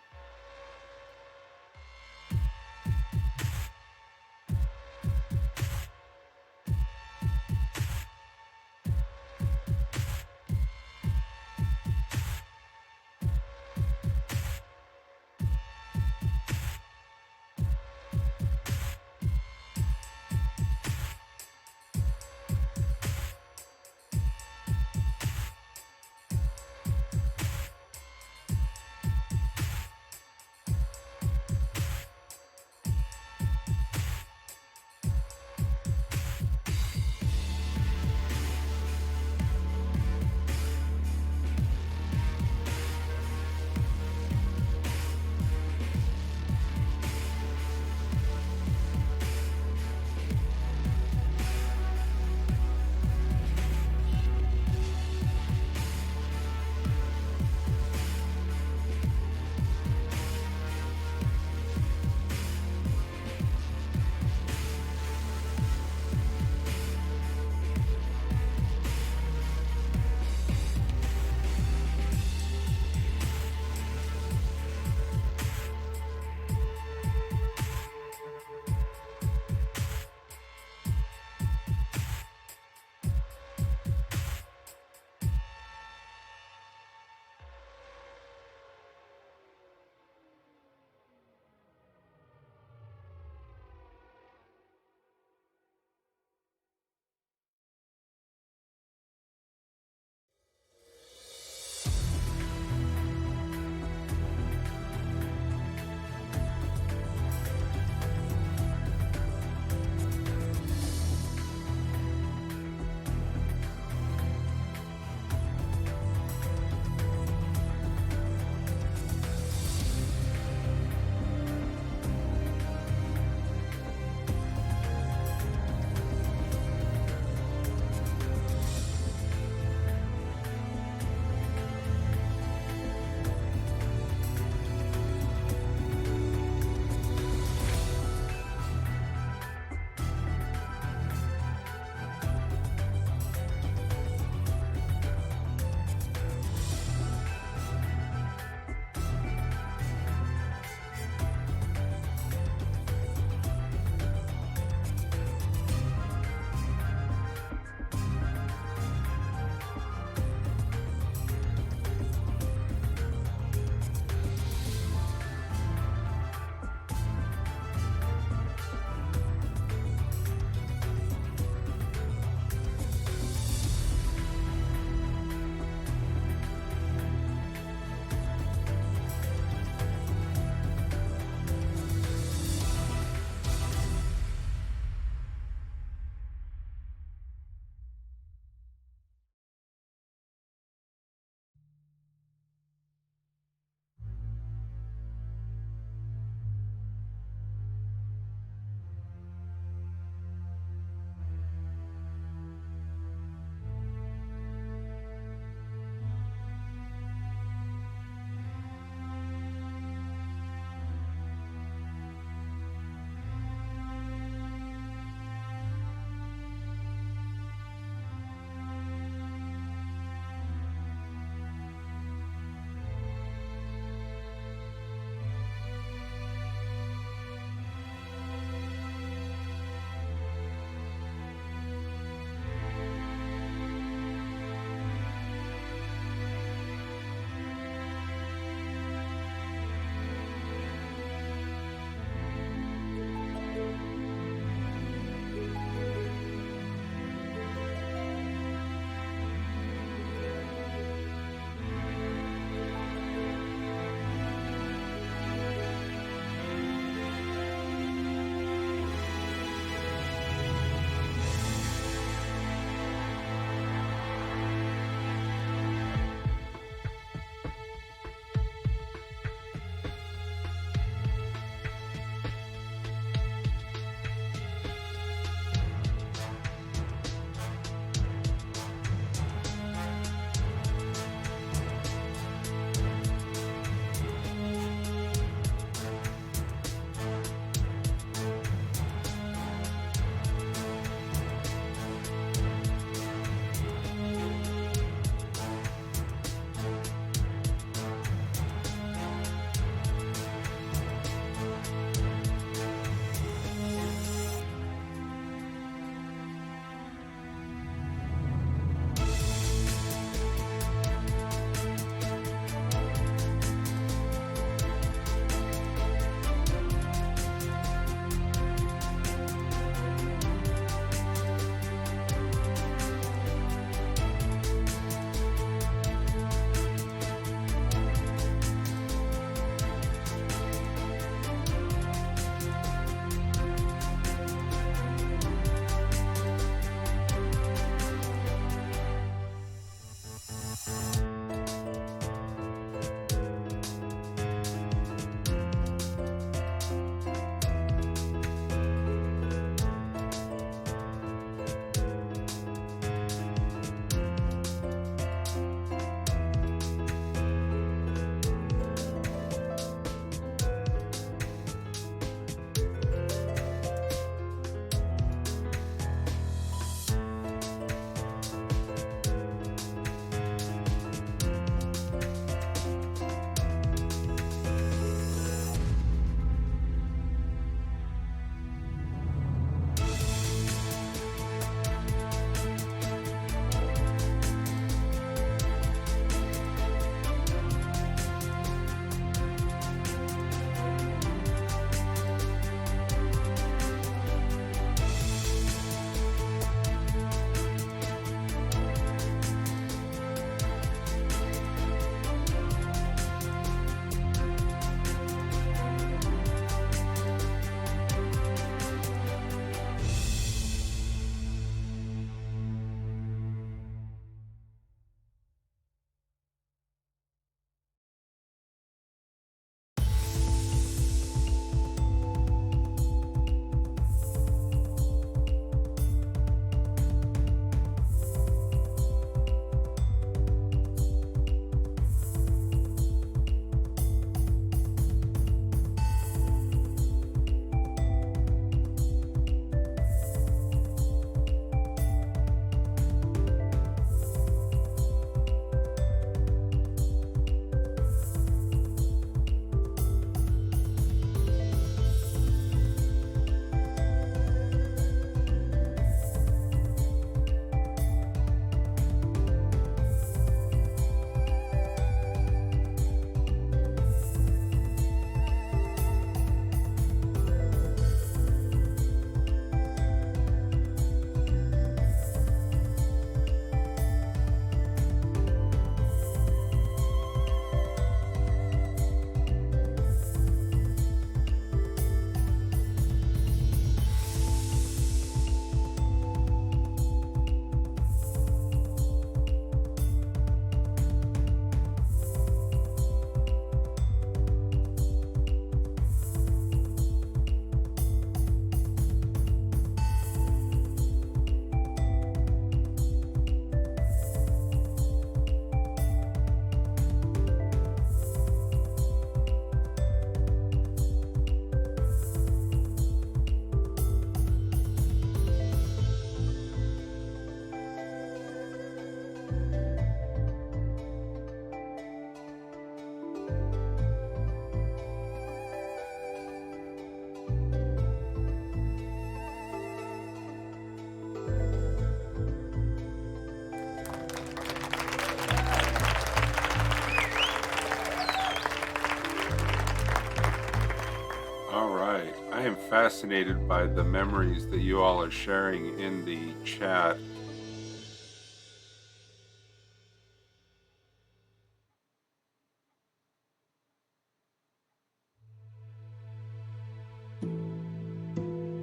fascinated by the memories that you all are sharing in the chat.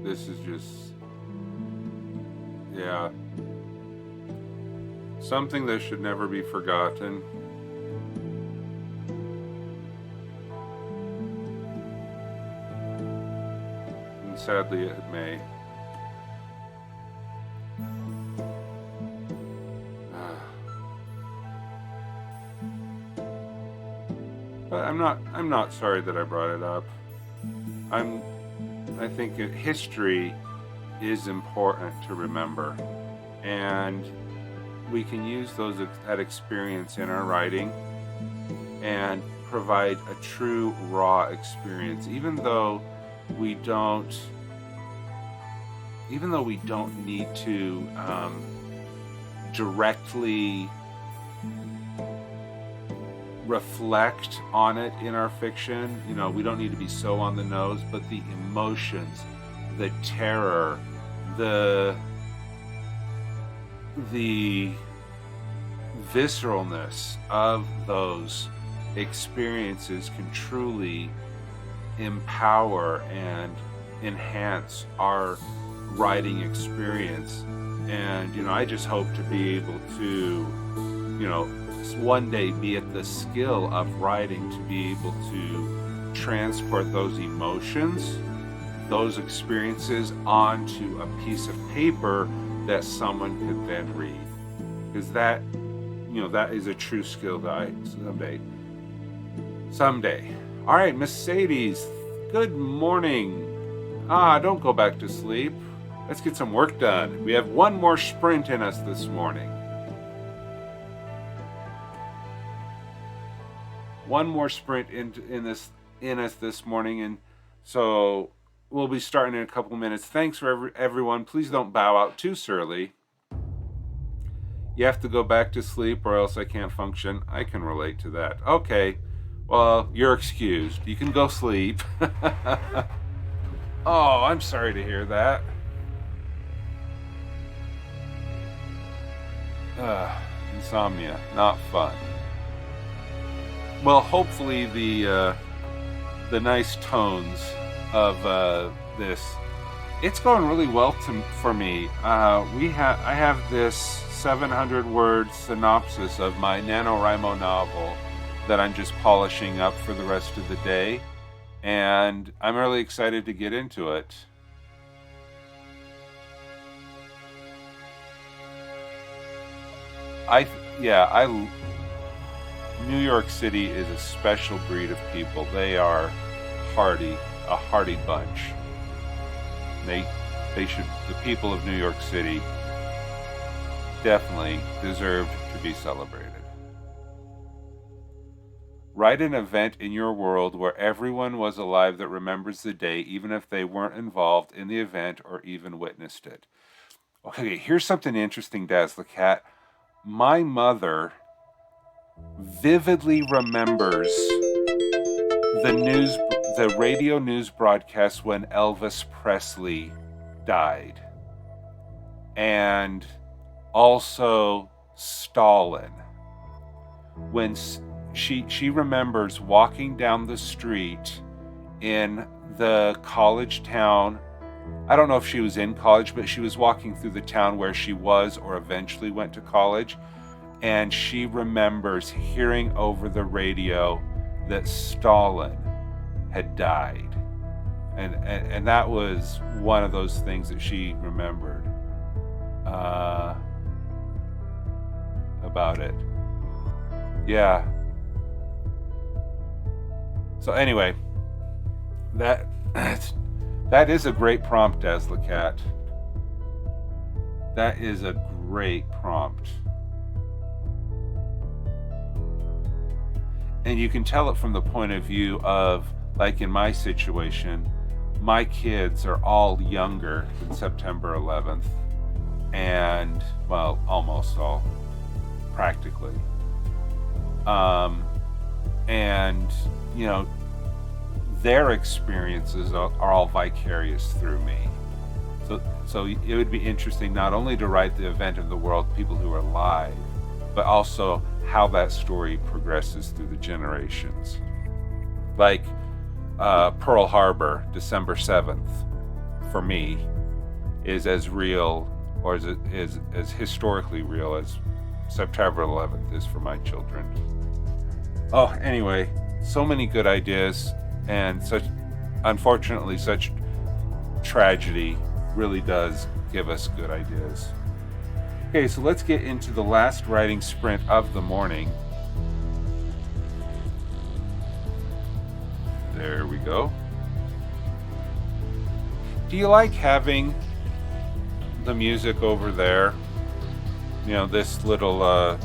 This is just, yeah, something that should never be forgotten. And sadly, it may. But I'm not sorry that I brought it up. I think history is important to remember, and we can use that experience in our writing and provide a true raw experience, even though we don't need to directly reflect on it in our fiction. You know, we don't need to be so on the nose, but the emotions, the terror, the visceralness of those experiences can truly empower and enhance our writing experience. And, you know, I just hope to be able to, you know, one day be at the skill of writing to be able to transport those emotions, those experiences onto a piece of paper that someone could then read. Because that, you know, that is a true skill that I someday. All right, Miss Sadie's, good morning. Don't go back to sleep. Let's get some work done. We have one more sprint in us this morning. One more sprint in us this morning, and so we'll be starting in a couple minutes. Thanks for everyone. Please don't bow out too surly. You have to go back to sleep or else I can't function. I can relate to that. Okay, well, you're excused. You can go sleep. Oh, I'm sorry to hear that. Insomnia, not fun. Well, hopefully the nice tones of this, it's going really well for me. I have this 700-word synopsis of my NaNoWriMo novel that I'm just polishing up for the rest of the day, and I'm really excited to get into it. New York City is a special breed of people. They are a hardy bunch. The people of New York City definitely deserve to be celebrated. Write an event in your world where everyone was alive that remembers the day, even if they weren't involved in the event or even witnessed it. Okay, here's something interesting, Daz the Cat. My mother vividly remembers the radio news broadcast when Elvis Presley died, and also Stalin. When she remembers walking down the street in the college town. I don't know if she was in college, but she was walking through the town where she was or eventually went to college. And she remembers hearing over the radio that Stalin had died. And that was one of those things that she remembered about it. Yeah. So anyway, that is a great prompt, Desla-Cat. That is a great prompt. And you can tell it from the point of view of, like in my situation, my kids are all younger than September 11th. And, well, almost all, practically. And, you know, their experiences are all vicarious through me. So it would be interesting not only to write the event of the world, people who are alive, but also how that story progresses through the generations. Like Pearl Harbor, December 7th, for me, is as real, or is as historically real as September 11th is for my children. Oh, anyway, so many good ideas, and unfortunately, such tragedy really does give us good ideas. Okay, so let's get into the last writing sprint of the morning. There we go. Do you like having the music over there? You know, this little,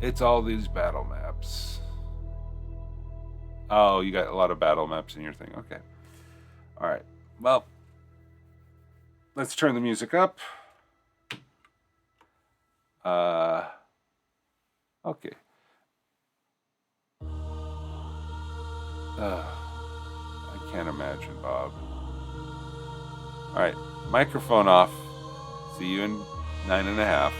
it's all these battle maps. Oh, you got a lot of battle maps in your thing. Okay. All right. Well, let's turn the music up. Okay. I can't imagine, Bob. All right. Microphone off. See you in 9.5.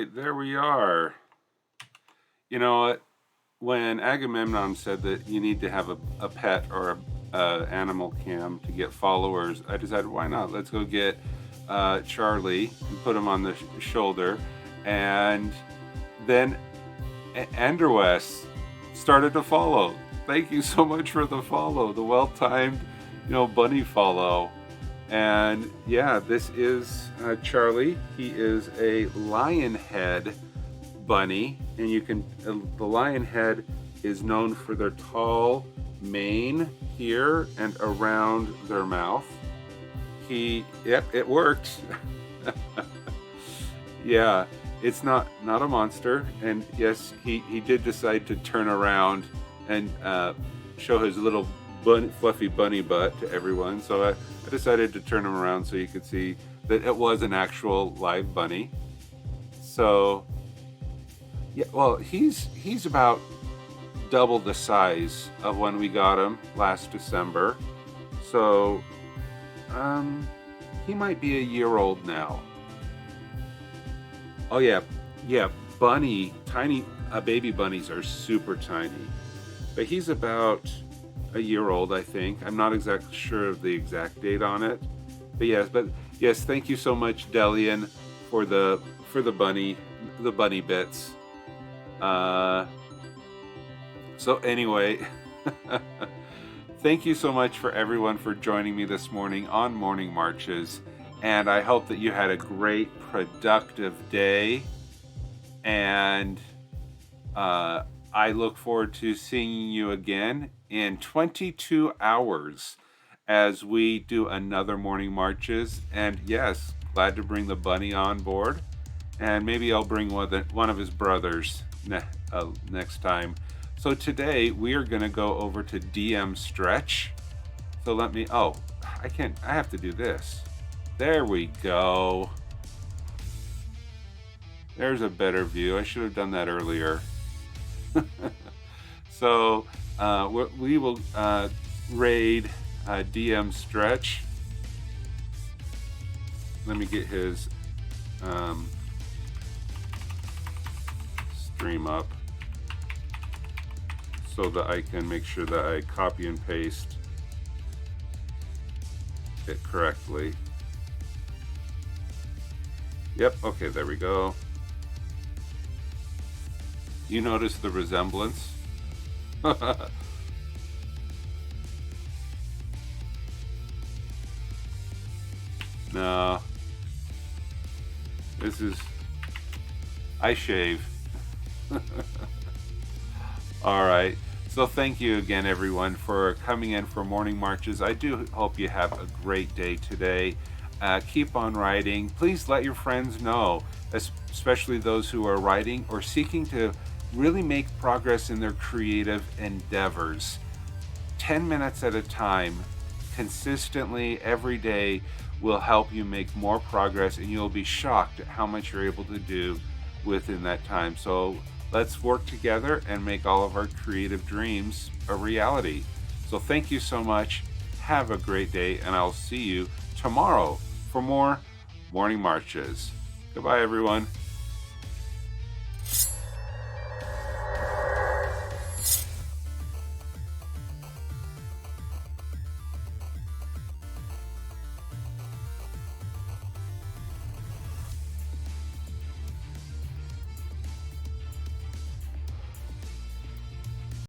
right, there we are. You know what? When Agamemnon said that you need to have a pet or a animal cam to get followers, I decided, why not? Let's go get Charlie and put him on the shoulder. And then Andrewes started to follow. Thank you so much for the follow, the well-timed, bunny follow. And yeah, this is Charlie. He is a lion head bunny, and the lion head is known for their tall mane here and around their mouth. Yep, it works. Yeah, it's not a monster. And yes, he did decide to turn around and show his little fluffy bunny butt to everyone. So I decided to turn him around so you could see that it was an actual live bunny. So yeah, well, he's about double the size of when we got him last December. So he might be a year old now. Oh yeah, baby bunnies are super tiny. But he's about a year old, I think. I'm not exactly sure of the exact date on it. But yes, thank you so much, Delian, for the bunny bits. So anyway, thank you so much for everyone for joining me this morning on Morning Marches, and I hope that you had a great, productive day, and I look forward to seeing you again in 22 hours as we do another Morning Marches. And yes, glad to bring the bunny on board, and maybe I'll bring one of his brothers next time. So today we are going to go over to DM stretch. So I have to do this. There we go. There's a better view. I should have done that earlier. So we will raid DM stretch. Let me get his stream up so that I can make sure that I copy and paste it correctly. Yep, okay, there we go. You notice the resemblance? No. I shave. All right. So thank you again, everyone, for coming in for Morning Marches. I do hope you have a great day today. Keep on writing. Please let your friends know, especially those who are writing or seeking to really make progress in their creative endeavors. 10 minutes at a time, consistently, every day, will help you make more progress, and you'll be shocked at how much you're able to do within that time. So let's work together and make all of our creative dreams a reality. So thank you so much. Have a great day, and I'll see you tomorrow for more Morning Marches. Goodbye, everyone.